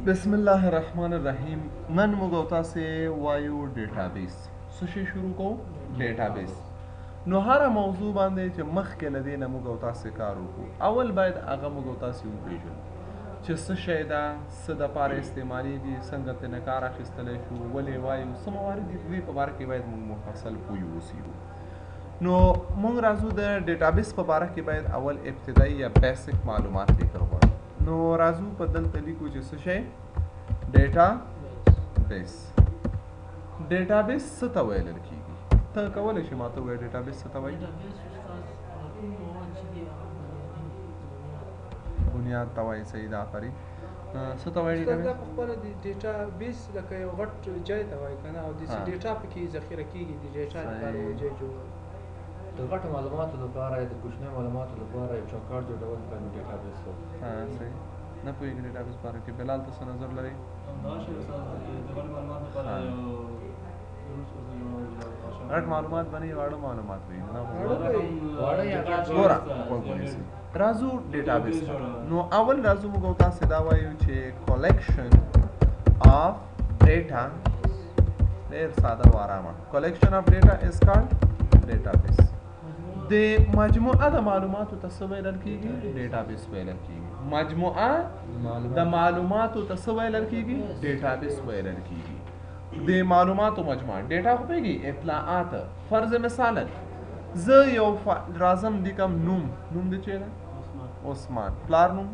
بسم الله الرحمن الرحیم. نن موږ او تاسې وایو ډیټابیس. څه شی شروع کوو؟ ډیټابیس. نو هره موضوع باندې چې مخکې له دې نه موږ او تاسې کار وکړو، اول باید هغه موږ او تاسې وپېژنو چې څه شی ده، څه دپاره استعمالیږي، څنګه ترې کار اخیستلی شو، ولې وایو، څه موارد دي، د دې په باره کې باید موږ مفصل پوه اوسو. نو موږ راځو د ډیټابیس په باره کې باید اول ابتدایي یا بیسک معلومات لیکل غواړو. نو راځو په دلته لیکو چې څه شی ډیټابیس. ډیټابیس څه ته ویل کیږي؟ ته کولی شې ماته ووایې ډیټابیس څه ته وایي؟ بنیاد ته وایي. صحیح ده، آفرین. څه ته وایي دا په خپله د ډیټابیس لکه یو غټ ځای ته وایي که نه، او داسې ډیټا پکې ذخیره کېږي، د ډیټا لپاره یو ځای جوړول. د غټو معلوماتو لپاره د کوچنیو معلوماتو لپاره یو چوکاټ جوړول باندې ډیټابیس و. صحیح. نه پوهېږي ډیټابیس په باره کې. بلال ته څه نظر لري؟ غټ معلومات باندې واړه معلومات وي. ګوره راځو ډیټابیس ته. نو اول راځو موږ او تاسې دا وایو چې کلیکشن آف ډیټا، ډېر ساده او آرامه، کلیکشن آف ډیټا از کالډ ډیټابیس. د مجموعه د معلوماتو ته څه ویل کېږي؟ ډیټابیس ویل کېږي. مجموعه د معلوماتو ته څه ویل کېږي؟ ډیټابیس ویل کېږي. د معلوماتو مجموعه ډیټا خو پوهېږي، اطلاعات. فرض مثالا زه یو راځم لیکم نوم د چی ده؟ عثمان. پلار نوم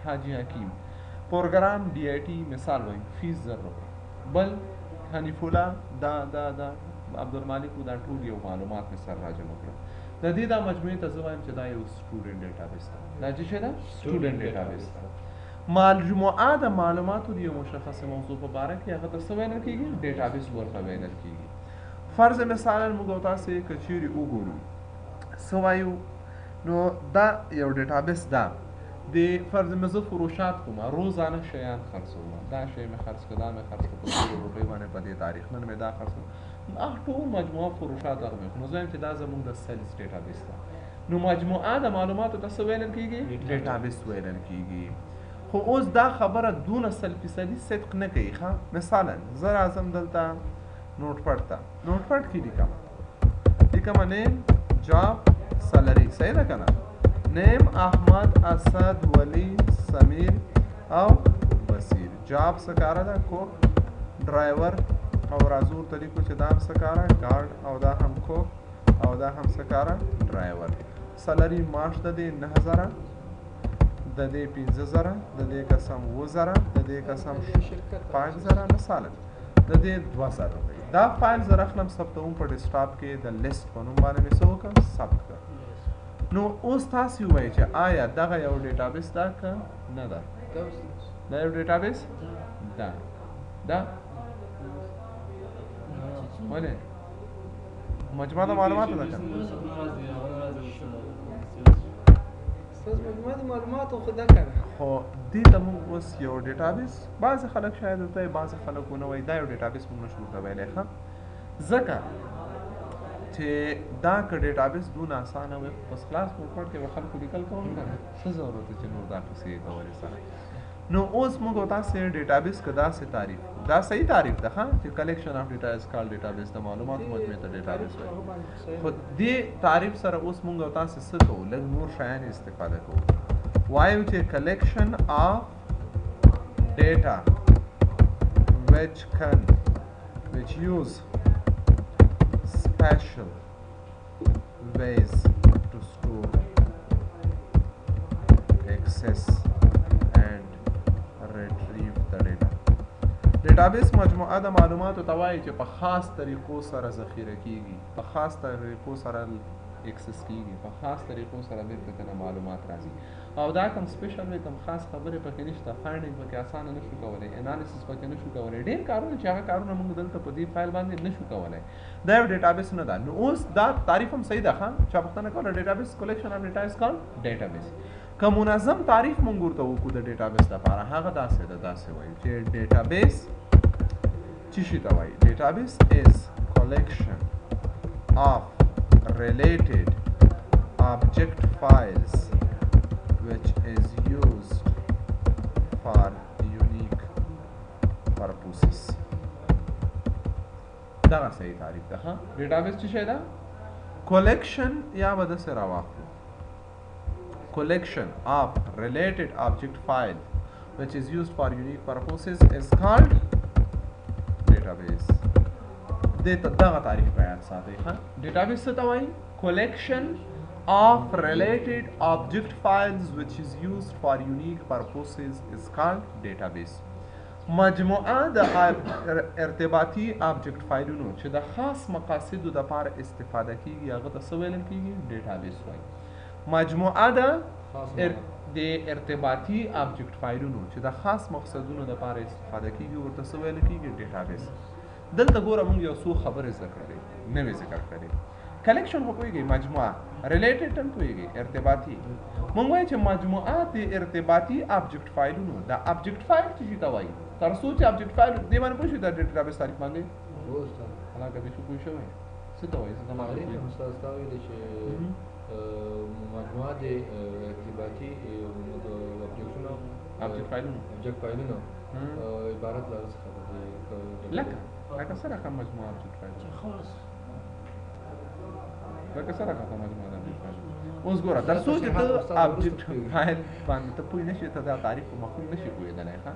حاجی حکیم. پروګرام ډي آی ټي مثال وایم، فیس 1000 روپۍ. بل حنیف الله دا عبدالمالک دا ټول یو معلومات مې سره راجمع کړل. د دې دا مجموعې ته زه وایم چې دا یو سټوډنټ ډیټابیس ده. دا چې څه ده؟ سټوډنټ ډیټابیس ده. مجموعه د معلوماتو د یو مشخصه موضوع په باره کې هغه ته څه ویل کېږي؟ ډیټابیس ورته ویل کېږي. فرض مثالا موږ او تاسې که چیرې وګورو څه وایو، نو دا یو ډیټابیس ده. د فرض مې زه فروشات کوم، روزانه شیان خرڅوم، دا شی مې خرڅ کړه، دا مې خرڅ کړه، په 100 روپۍ باندې په دې تاریخ نن مې دا خرڅ کړه، ټول مجموعه فروشات هغه مې. نو زه وایم چې دا زموږ د سیلز ډیټابیس ده. نو مجموعه د معلوماتو ته څه ویل کېږي؟ ډیټابیس ویل کېږي. خو اوس دا خبره دونه 100% صدق نه کوي. ښه مثالا زه راځم دلته نوټ پډ ته، نوټ پډ کې لیکم نیم، جاب، سالري. صحیح ده که نه؟ نیم احمد، اسد، ولی، سمیر او بصیر. جاب څه کاره ده؟ کوک. ډرایور او راځو ورته لیکو چې دا هم څه کاره؟ ګارډ. او دا هم کوک او دا هم څه کاره؟ ډرایور. سالري معاش د دې 9000، د دې 15000، د دې قسم 2000، د دې قسم 5000 مثالا، د دې 2000 روپۍ. دا فایل زه راخلم ثبتوم په ډیسکټاپ کې، د لیست په نوم باندې مې څه وکړم؟ ثبت کړم. نو اوس تاسې ووایئ چې آیا دغه یو ډیټابیس ده که نه ده؟ دا یو ډیټابیس ده. ولې؟ مجموعه د معلوماتو ده که نه؟ ستاسو مجموعه د معلوماتو خو ده که نه؟ خو دې ته موږ اوس یو ډیټابیس، بعضې خلک شاید ورته وایي، بعضې خلک ونه وایي. دا یو ډیټابیس موږ نشو ورته ویلی، ښه؟ ځکه چې دا که ډیټابیس دونه اسانه وي، خو فس کلاس فورمټ کې به خلکو لیکل کوم که نه، څه ضرورت دی چې نور دا قصې یې کولې سره. نو اوس موږ او تاسې ډیټابیس که داسې تعریف، دا صحیح تعریف ده ښه، چې کلیکشن آف ډیټا از کالډ ډیټابیس، د معلوماتو مجموعې ته ډیټابیس وایي. خو دې تعریف سره اوس موږ او تاسې څه کوو؟ لږ نور شیان استفاده کوو. وایو چې کلیکشن آف ډیټا which use special ways to store, access and retrieve the data. ډیټابیس مجموعه د معلوماتو ته وایي چې په خاص طریقو سره ذخیره کیږي، په خاص طریقو سره اکسس کیږي، په خاص طریقو سره بیرته کنه معلومات راځي. او دا کوم سپیشل وي، کوم خاص خبرې پکې نشته، فایندینګ پکې اسانه نشو کولی، انالیسس پکې نشو کولی، ډېر کارونه چې هغه کارونه موږ دلته په دې فایل باندې نشو کولی. دا یو ډیټابیس نه ده. نو اوس دا تعریف هم صحیح ده ښه، چا پوښتنه کوله ډیټابیس کلیکشن آف ډیټا از کالډ ډیټابیس. که منظم تعریف موږ ورته وکړو د ډیټابیس لپاره، هغه داسې ده، داسې وایو چې ډیټابیس څه شي ته وایي؟ ډیټابیس از collection of related object files which is used for unique دغه صحیح تعریف ده ها ډیټابیس څه شی ده collection یا به داسې راواخلو collection of related object file which is used for unique purposes is called database دې ته دغه تعریف په یاد ساتئ ها database څه ته وایي collection of related object files which is used for unique purposes is called database مجموعه د ارتباطي object فایلونو چې د خاص مقاصدو د لپاره استفاده کیږي هغه ته څه ویل کیږي database وایي مجموعه د ارتباطي object فایلونو چې د خاص مقصدونو د لپاره استفاده کیږي ورته څه ویل کیږي database دلته ګوره موږ یو څو خبرې ذکر کړې نوې ذکر کړې کلیکشن خو پوهیږئ مجموعه ریلیټډ هم پوهیږئ ارتباطي موږ وایو چې مجموعه د ارتباطي object فایلونو د object فایل څه ته وایي تر څو چې object فایل دې باندې پوه شئ د ډیټابیس تعریف باندې هغه به شو پوه شوی څه ته وایي څه ته معنی دی استاد دا ویل چې مجموعه د ارتباطي object فایلونو عبارت له څه ده لکه سره کوم مجموعه object فایل خلاص لکه سره کوم مجموعه object فایل اوس ګوره تر څو چې ته object فایل باندې ته پوه نشې ته دا تعریف په مفهوم نشې پوهېدلی ښه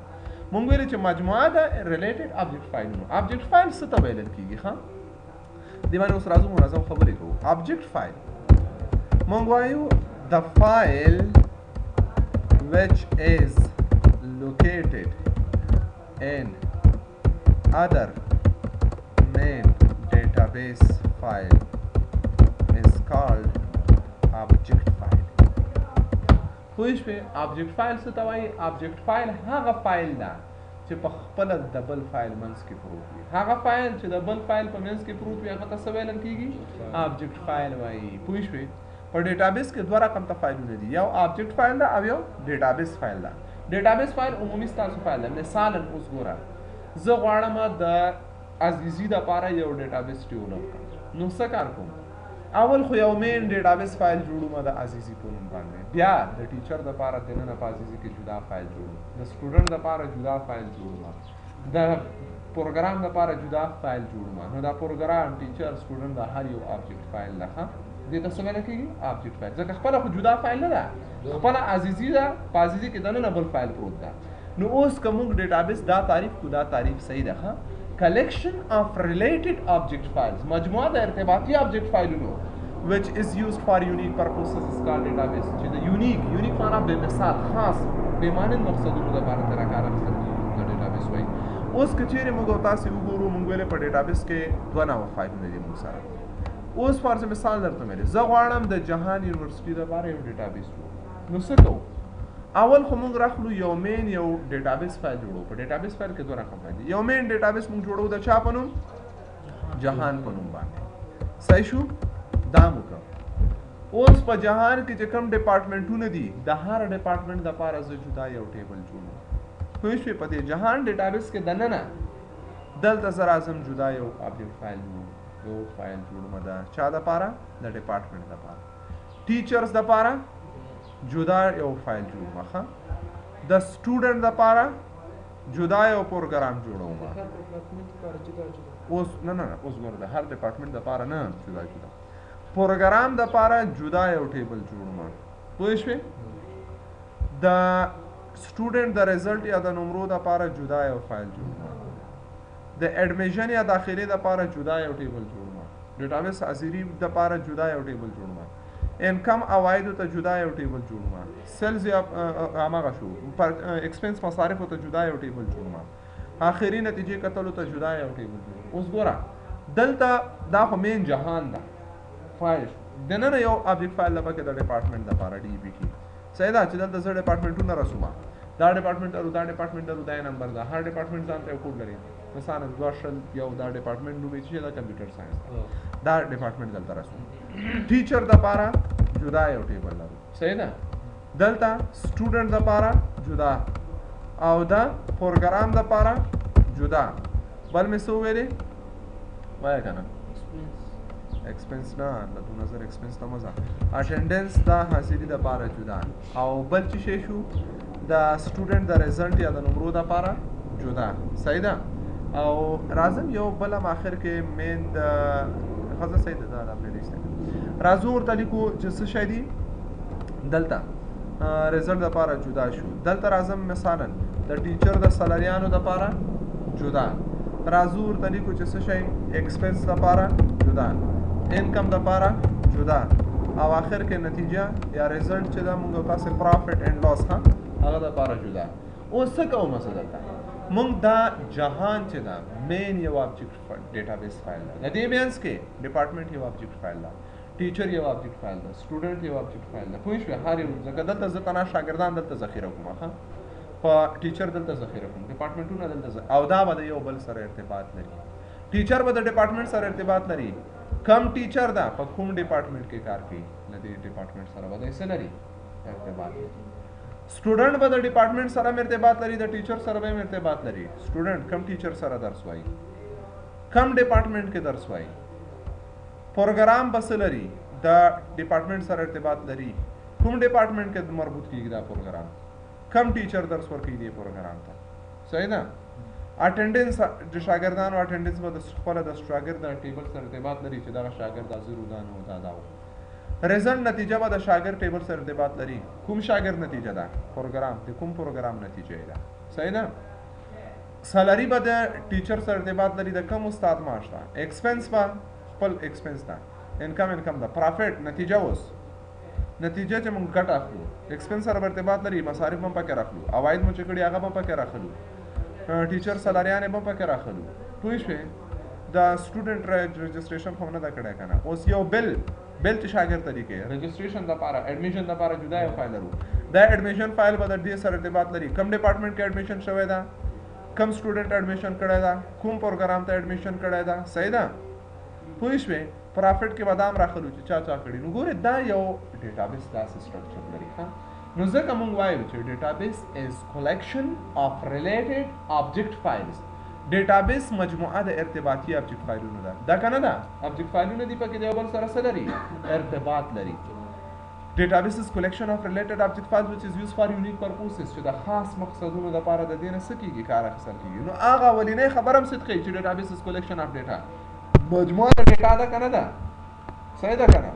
مونږ ویل چې مجموعه د ریلیټډ object فایلونو object فایل څه ته ویل کیږي ښه دې باندې اوس راځو منظم خبرې کوو object فایل مونږ وایو the file which is located in other main database file is called object file خوښ په object file څه ته وایي object file هغه فایل ده چې په خپل د بل فایل منځ کې پروت وي هغه فایل چې د بل فایل په منځ کې پروت وي هغه ته څه ویل کیږي object file وایي پوه شوې په ډیټابیس کې دوه رقم ته فایلونه دي یو object file ده او یو ډیټابیس فایل ده ډیټابیس فایل عمومي ستاسو فایل ده مثلا اوس ګوره زه غواړم د عزیزي دپاره یو ډیټابیس ډیولپ کړم نو څه کار کوم اول خو یو مین ډیټابیس فایل جوړوم د عزیزي په نوم باندې بیا د ټیچر دپاره دننه په عزیزي کې جدا فایل جوړوم د سټوډنټ دپاره جدا فایل جوړوم د پروګرام دپاره جدا فایل جوړوم نو دا پروګرام ټیچر سټوډنټ د هر یو آبجیکټ فایل ده دې ته څه ویل کېږي آبجیکټ فایل ځکه خپله خو جدا فایل نه ده خپله عزیزي ده په عزیزي کې دننه بل فایل پروت ده نو اوس که موږ ډیټابیس دا تعریف کو دا تعریف صحیح ده collection of related object files مجموعه د ارتباطي object فایلونو which is used for unique purposes is called database چې د unique معنا به مثال خاص به مانند مقصدونو لپاره تر کار اخیستل کیږي د ډیټابیس وایي اوس که چیرې موږ تاسو وګورو موږ ویلې په ډیټابیس کې دوه نوع فایلونه دي موږ سره اوس فرض مثال درته مې زه غواړم د جهان یونیورسيټي لپاره یو ډیټابیس جوړ نو څه کوو اول خو موږ راخلو یو مین یو ډیټابیس فایل جوړو په ډیټابیس فایل کې دوه رقم دي یو مین ډیټابیس موږ جوړو د چا په نوم جهان په نوم باندې صحیح شو دا موږ اوس په جهان کې چې کوم ډپارټمنټونه دي د هر ډپارټمنټ لپاره زه جدا یو ټیبل جوړوم خو شوې په دې جهان ډیټابیس کې دننه دلته زه راځم جدا یو آبجیکټ فایل یو فایل جوړوم د چا لپاره د ډپارټمنټ لپاره ټیچرز لپاره جدا یو فایل جوړوم د سټوډنټ لپاره جدا یو پروګرام جوړوم اوس نه اوس ګوره د هر ډپارټمنټ لپاره نه جدا پروګرام لپاره جدا یو ټیبل جوړوم پوه شوې د سټوډنټ د رزلټ یا د نمرو لپاره جدا یو فایل جوړوم د اډمیشن یا داخلي لپاره جدا یو ټیبل جوړوم ډیټابیس حاضري لپاره جدا یو ټیبل جوړوم انکم عوایدو ته جدا یو ټیبل جوړوم سیلز یا هغه شو ایکسپنس مصارفو ته جدا یو ټیبل جوړوم آخري نتیجې کتلو ته جدا یو ټیبل جوړوم اوس ګوره دلته دا خو مین جهان ده فایل دننه یو آبجیکټ فایل لپاره د ډپارټمنټ لپاره ډي بي کې صحیح ده چې دلته زه ډپارټمنټونه رسوم دا ډپارټمنټ دا ډپارټمنټ دا نمبر ده هر ډپارټمنټ ځان ته یو کوډ لري مثلا دوشل یو دا ډپارټمنټ نوم چې دا کمپیوټر ساينس دا ډپارټمنټ دلته رسوم ټیچر لپاره جدا یو ټیبل لرو صحیح ده دلته سټوډنټ لپاره جدا او دا پروګرام لپاره جدا بل مې څه ویلې وایه کنه ایکسپنس نه د 2000 ایکسپنس ته مزه اټینډنس دا حاصلې د لپاره جدا او بل څه شو د سټوډنټ د رزلټ یا د نمرو لپاره جدا صحیح ده او راځم یو بل هم اخر کې مین د خزه سید دا پلیلیست راځو ورته لیکو چې څه شی دي دلته رزلټ لپاره جدا شو دلته راځم مثلا د ټیچر د سلاریانو لپاره جدا راځو ورته لیکو چې څه شی ایکسپنس لپاره جدا انکم لپاره جدا او اخر کې نتیجه یا رزلټ چې دا موږ تاسو پروفټ اینڈ لاس هغه لپاره جدا اوس څه کوو مثلا دلته مونږ دا جهان چې دا مین یو آبجیکټ ډیټابیس فایل ده د دې مینس کې ډپارټمنټ یو آبجیکټ فایل ده ټیچر یو آبجیکټ فایل ده سټوډنټ یو آبجیکټ فایل ده پوه شوې هر یو ځکه دلته زه تنها شاګردان دلته ذخیره کوم ښه په ټیچر دلته ذخیره کوم ډپارټمنټونه دلته او دا به د یو بل سره ارتباط لري ټیچر به د ډپارټمنټ سره ارتباط لري کم ټیچر ده په کوم ډپارټمنټ کې کار کوي د دې ډپارټمنټ سره به د څه لري ارتباط لري स्टूडेंट به د ډپارټمنټ سره ارتباط لري د ټیچر سره به ارتباط لري स्टूडेंट کم ټیچر سره درس وایي کم ډپارټمنټ کې درس وایي پروګرام بس لري د ډپارټمنټ سره ارتباط لري کوم ډپارټمنټ کې مربوط کیږي دا پروګرام کم ټیچر درس ورکوي دی پروګرام ته صحیح ده اټینډنس د شاګردانو اټینډنس به د خپل د شاګرد د ټیبل سره ارتباط لري چې دا شاګرد حاضر ودانو دا رزلټ نتیجه به د شاګرد ټیبل سره ارتباط لري کوم شاګرد نتیجه ده پروګرام د کوم پروګرام نتیجه ده صحیح ده سالری به د ټیچر سره ارتباط لري د کوم استاد معاش ده ایکسپنس به خپل ایکسپنس ده انکم ده پروفټ نتیجه اوس نتیجه چې موږ ګټه اخلو ایکسپنس سره ارتباط لري مصارف هم پکې راخلو عواید مو چې کړي هغه هم پکې راخلو ټیچر سلاریان هم پکې راخلو پوه شوې د سټوډنټ رجسټریشن خو نه دا کړی کنه اوس یو بل چې شاګرد طریقې رجسټریشن لپاره اډمیشن لپاره جدا یو فایل لرو دا اډمیشن فایل به د دې سره ارتباط لري کوم ډپارټمنټ کې اډمیشن شوی دا کوم سټوډنټ اډمیشن کړی دا کوم پروګرام ته اډمیشن کړی دا صحیح ده پوه شوې پروفټ کې بادام راخلو چې چا کړي نو ګوره دا یو ډیټابیس داسې سټرکچر لري ها نو ځکه موږ وایو چې ډیټابیس از کلیکشن اف ریلیټډ آبجیکټ فایلز ډیټابیس مجموعه د ارتباطي آبجیکټ فایلونو ده دا کنه ده آبجیکټ فایلونه دي پکې د یو بل سره څه لري ارتباط لري ډیټابیس از کلیکشن اف ریلیټډ آبجیکټ فایلز which is used for unique purposes چې د خاص مقصدونو لپاره د دې نه څه کیږي کار اخیستل کیږي نو هغه ولینې خبره هم صدقې چې ډیټابیس از کلیکشن اف ډیټا مجموعه د ډیټا ده کنه ده صحیح ده کنه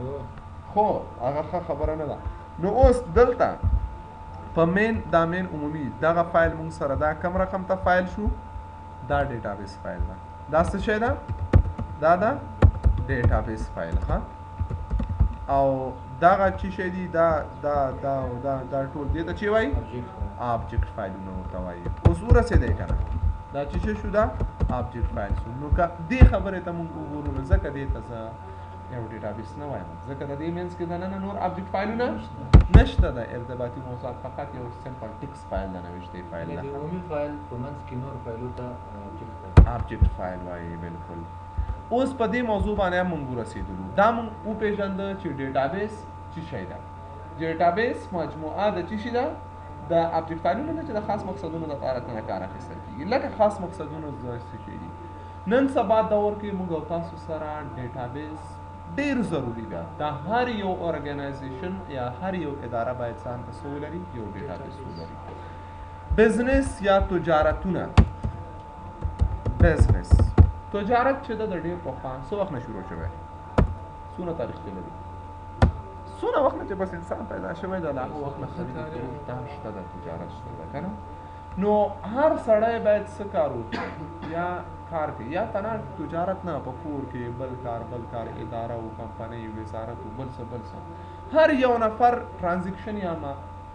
خو هغه خبره نه ده نو اوس دلته په مین دا مین عمومي دغه فایل مونږ سره دا کم رقم ته فایل شو دا ډیټابیس فایل ده دا څه شی ده دا ډیټابیس فایل ها او دغه چې شی دی دا ټول دې ته چې وایي آبجیکټ فایلونه ورته وایي اوس ورسېدی کنه دا چې شی شو دا آبجیکټ فایل شو نو که دې خبرې ته مونږ وګورو نو ځکه دې ته زه یو ډیټابیس نه وایم ځکه د دې مینس کې دننه نور آبجیکټ فایلونه نشته د ارتباطي موضوعات فقط یو سمپل ټیکس فایل د نوشتې فایل ده د عمومي فایل په منځ کې نور فایلو ته آبجیکټ فایل وایي بالکل اوس په دې موضوع باندې موږ ورسېدلو دا موږ وپېژنده چې ډیټابیس څه شی ده ډیټابیس مجموعه د څه شي ده د آبجیکټ فایلونو نه چې د خاص مقصدونو لپاره څنګه کار اخیستل کېږي لکه خاص مقصدونه څه شي دي نن سبا دور کې موږ او تاسو سره ډیټابیس ډیر ضروری ده د هر یو ارګنایزیشن یا هر یو اداره باید ځان ته څه ولري یو ډیټابیس ولري بزنس یا تجارتونه بزنس تجارت چې د ډیر پخوا څو وخت نه شروع شوی څونه تاریخ کې لري څونه وخت نه چې بس انسان پیدا شوی د هغه وخت نه خرید فروخت هم شته د تجارت شته ده که نه نو هر سړی باید څه کار وکړي یا کار کوي یا تنها تجارت نه په کور کې بل کار اداره او کمپنۍ وزارت او بل څه هر یو نفر ترانزیکشن یا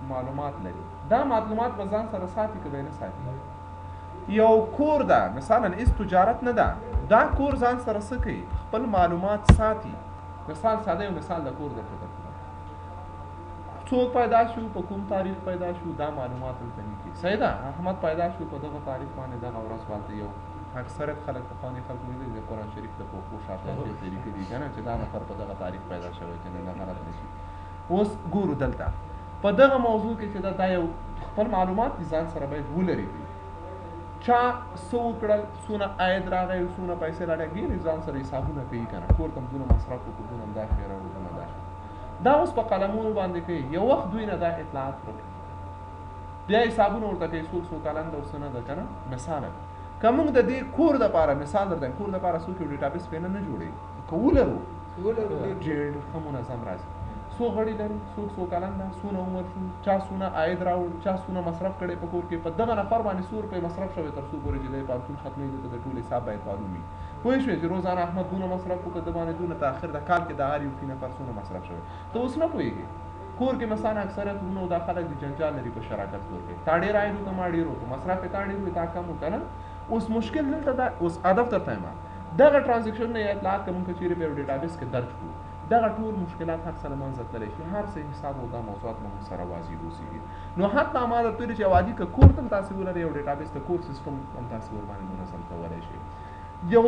معلومات لري دا معلومات به ځان سره ساتي که به نه ساتي یو کور ده مثلا هیڅ تجارت نه ده دا کور ځان سره څه کوي خپل معلومات ساتي مثال ساده یو مثال د کور درته درکړم څوک پیدا شو په کوم تاریخ پیدا شو دا معلومات ورته لیکي صحیح ده احمد پیدا شو په دغه تاریخ باندې دغه ورځ باندې یو اکثریت خلک پخواني خلک ویلي د قرآن شریف د پوښتنو شاته دې طریقې دي که نه چې دا نفر په دغه تاریخ پیدا شوی چې نه غلط نه شي اوس ګورو دلته په دغه موضوع کې چې دا یو خپل معلومات دي ځان سره باید ولري چا څه وکړل څونه عاید راغی څونه پیسې راغلي ځان سره حسابونه کوي که نه کور ته څونه مصرف وکړو څونه همدا شی راوړو څونه دا شی دا اوس په قلمونو باندې کوي یو وخت دوی نه دا اطلاعات ورکړي بیا حسابونه ورته کوي څوک کلن ده او څه نه ده که نه مثالا که موږ د دې کور دپاره مثال درته کور دپاره څوک یو ډیټابیس پرې نه جوړوي که ولرو ډېر ښه منظم راځي څو غړي لري څوک کلن ده څونه عمر شو چا څونه عاید راوړ چا څونه مصرف کړی په کور کې په دغه نفر باندې څو روپۍ مصرف شوی تر څو پورې چې دی پانتون ختمېږي ته د ټول حساب باید معلوم وي پوه شوې چې روزانه احمد دونه مصرف وکړه د باندې دونه ته اخر د کال کې د هر یو فی نفر څونه مصرف شوی ته اوس نه پوهېږې کور کې مثلا اکثریت ورونه او دا خلک د جنجال لري په شراکت کور کې تا ډېر عاید وکړه ما ډېر وکړو مصرف یې تا ډېر وي تا کم وکړه نه اوس مشکل دلته دا اوس هدف درته یم دغه ټرانزیکشن نه اطلاعات که مونږ چیرې په یو ډیټابیس کې درج کړو دغه ټول مشکلات هر څه له منځه تللی شي هر څه حساب او دا موضوعات مو سره واضح اوسېږي نو حتی ما درته ویلي چې عادي که کور ته هم تاسې ولرئ یو ډیټابیس د کور سیسټم هم تاسې ورباندې منظم کولی شئ یو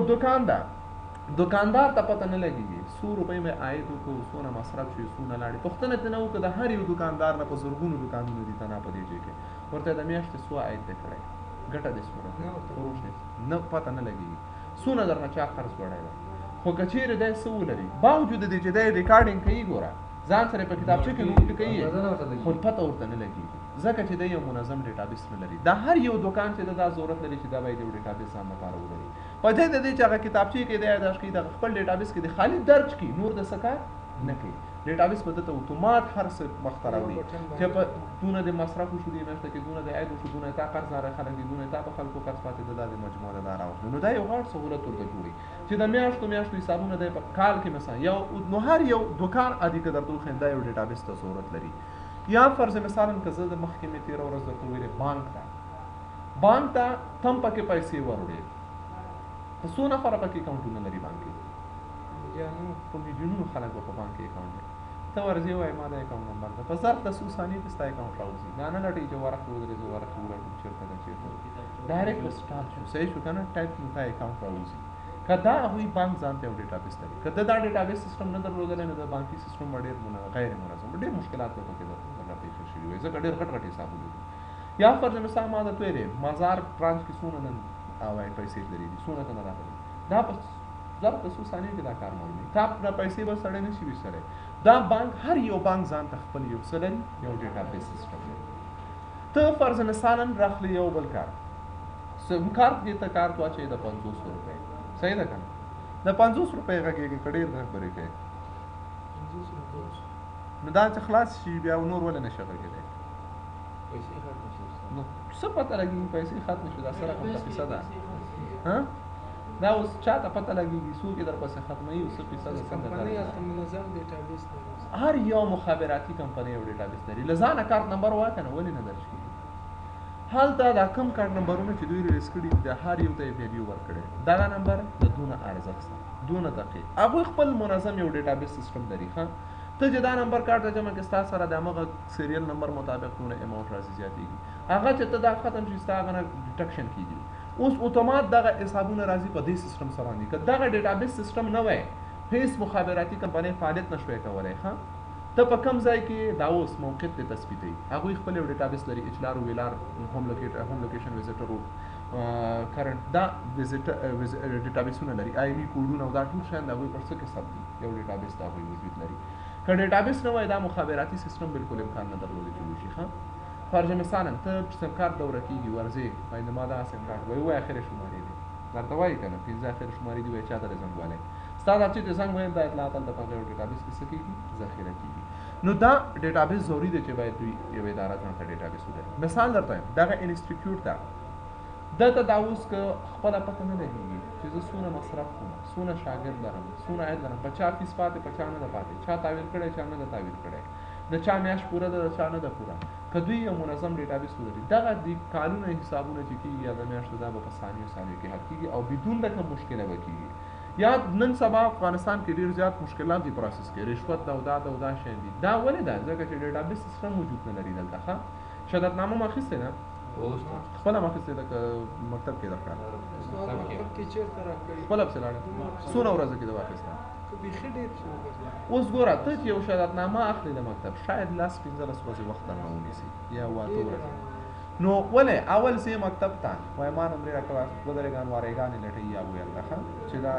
دکاندار ته پته نه لګېږي 100 روپۍ مې عاید وکړو څونه مصرف شوي څونه لاړې پوښتنه ترې نه وکړه د هر یو دکاندار نه په زرګونو دکانونه دي تنها په دې ځای کې ورته د میاشتې څو عاید دی کړی ګټه دې څومره فروش دی نه پته نه لګېږي څونه درنه چا قرض وړی دی خو که چیرې دی څه ولري باوجود د دې چې دی ریکارډینګ کوي ګوره ځان سره په کتابچه کې نوټ کوي خو پته ورته نه لګېږي ځکه چې دی یو منظم ډیټابیس نه لري دا هر یو دکان چې دا ضرورت لري چې دا باید یو ډیټابیس ځان لپاره ولري په ځای د دې چې هغه کتابچې کې دی یاداشت کوي د خپل ډیټابیس کې د خالي درج کړي نور د څه کار نه کوي ډیټابیس په دته اتومات هر څه مخته راوړي چې په دونه د مصرف وشو دې میاشته کې دونه د عاید وشو دونه تا قرض لاره خلک دي دونه تا په خلکو قرض پاتې ده د مجموعه ده دا راوخلي نو دا یو غټ سهولت ورته جوړي چې د میاشتو حسابونه دی په کال کې مثلا یو نو هر یو دکان عادي که درته وښیم دا یو ډیټابیس ته ضرورت لري یا فرض مثلا که زه د مخکې مې تېره ورځ درته ویلې بانک ته تم پکې پیسې وروړې په څو نفره پکې اکاونټونه لري بانک کې په میلیونونو خلک به په بانک کې اکاونټ لري ته ورځې وایې ما د اکاونټ نمبر ده په ظرف د څو ثانیې کې ستا اکاونټ راوځي دا نه لټوي چې ورقې ودرېږي ورقې ولټو چېرته ده چېرته ډایرکټ به سټارټ شو صحیح شو که نه ټایپ نو تا اکاونټ راوځي که دا هغوی بانک ځان ته یو ډیټابیس لري که دا ډیټابیس سیسټم نه درلودلی نو د بانکي سیسټم به ډېر غیر منظم ډېر مشکلات به پکې درته پېښه شوي وي ځکه ډېر غټ حسابونه دي یا فرض مثال ما درته ویلې مزار برانچ کې څونه نن پیسې لري دي څونه ته نه راغلي دا په ظرف د څو ثانیو کې دا کار معلوموي تا دا پیسې به سړی نه شي ویستلی دا بانک هر یو بانک ځان ته خپل یو څه لري یو ډیټابیس سیسټم لري ته فرض مثالا راخلي یو بل کار سم کارت دې ته کارت واچوي د 500 روپۍ صحیح ده که نه د 500 روپۍ غږېږي که ډېر خبرې کوي نو دا چې خلاص شي بیا نور ولې نه شي غږېدی نو څه پته لګېږي پیسې ختمې شو دا څه رقم ته پیسه ده دا اوس چاته پته لګېږي څوک یې درپسې ختموي او څه پیسه ده څنګه هر یو مخابراتي کمپنۍ یو ډیټابیس لري له ځانه کارت نمبر واکه نه ولې نه درج کېږي هلته دا کم کارت نمبرونه چې دوی ریلیز کړي د هر یو ته یې ویلیو ورکړی دغه نمبر د دونه ارزښت سره دونه دقیق هغوی خپل منظم یو ډیټابیس سیسټم لري ښه ته چې دا نمبر کارت ته جمع کړې ستا سره د همغه سیریل نمبر مطابق دونه اماونټ راځي زیاتېږي هغه چې ته دا ختم شي ستا هغه نه ډیټکشن کېږي اوس اتومات دغه حسابونه راځي په دې سیسټم سره باندې که دغه ډیټابیس سیسټم نه وای هیڅ مخابراتي کمپنۍ فعالیت نه شوی کولی ښه ته په کم ځای کې دا اوس موقعیت ته تثبیتوي هغوی خپل یو ډیټابیس لري اچلار او ویلار هوم لوکیشن ویزیټر کرنټ دا ډیټابیسونه لري آی وي کوډونه او دا ټول شیان د هغوی پر څه کې ثبت دي یو ډیټابیس د هغوی وجود لري که ډیټابیس نه وای دا مخابراتي سیسټم بالکل امکان نه درلودی چې وشي ښه فرض مثلا ته سیم کارت دوره کېږي ورځې وایي د ما دا سیم کارت وایي اخرې شمارې دي درته وایي که نه 15 اخرې شمارې دي وایي چا ته د زنګ والی ستا دا چې د زنګ وایم دا اطلاعات هلته په یو ډیټابیس کې څه کېږي ذخیره کېږي نو دا ډیټابیس ضروري دی چې باید دوی یو اداره ځان ته ډیټابیس ولري مثال درته وایم دغه انسټیټیوټ ته دلته دا اوس که خپله پته نه لګېږي چې زه څونه مصرف کوم څونه شاګرد لرم څونه عاید لرم په چا فیس پاتې په چا نه ده پاتې چا تعویل کړی چا نه ده تعویل کړی د چا میاشت پوره ده د چا نه ده پوره که دوی یو منظم ډیټابیس ولري دغه د کالونه حسابونه چې کېږي یا د میاشتو دا به په ثانیو کې حل کېږي او بدون د کوم مشکله به کېږي یا نن سبا افغانستان کې ډېر زیات مشکلات دي پروسس کې رشوت ده او دا شیان دي دا ولې ده ځکه چې ډیټابیس سیسټم وجود نه لري دلته ښه شهادتنامه مو اخیستې ده خپله مو اخیستې ده که مکتب کې درکړه خپله پسې لاړې څونه ورځو کې ده واخیسته اوس ګوره ته چې یو شهادتنامه اخلي د مکتب شاید 10-15 ورځې وخت درنه ونیسي یا 8 ورځې نو ولې اول سې مکتب ته وایي ما نمرې راکړه ودرېږان وارېګانې لټوي یا ویل ده چې دا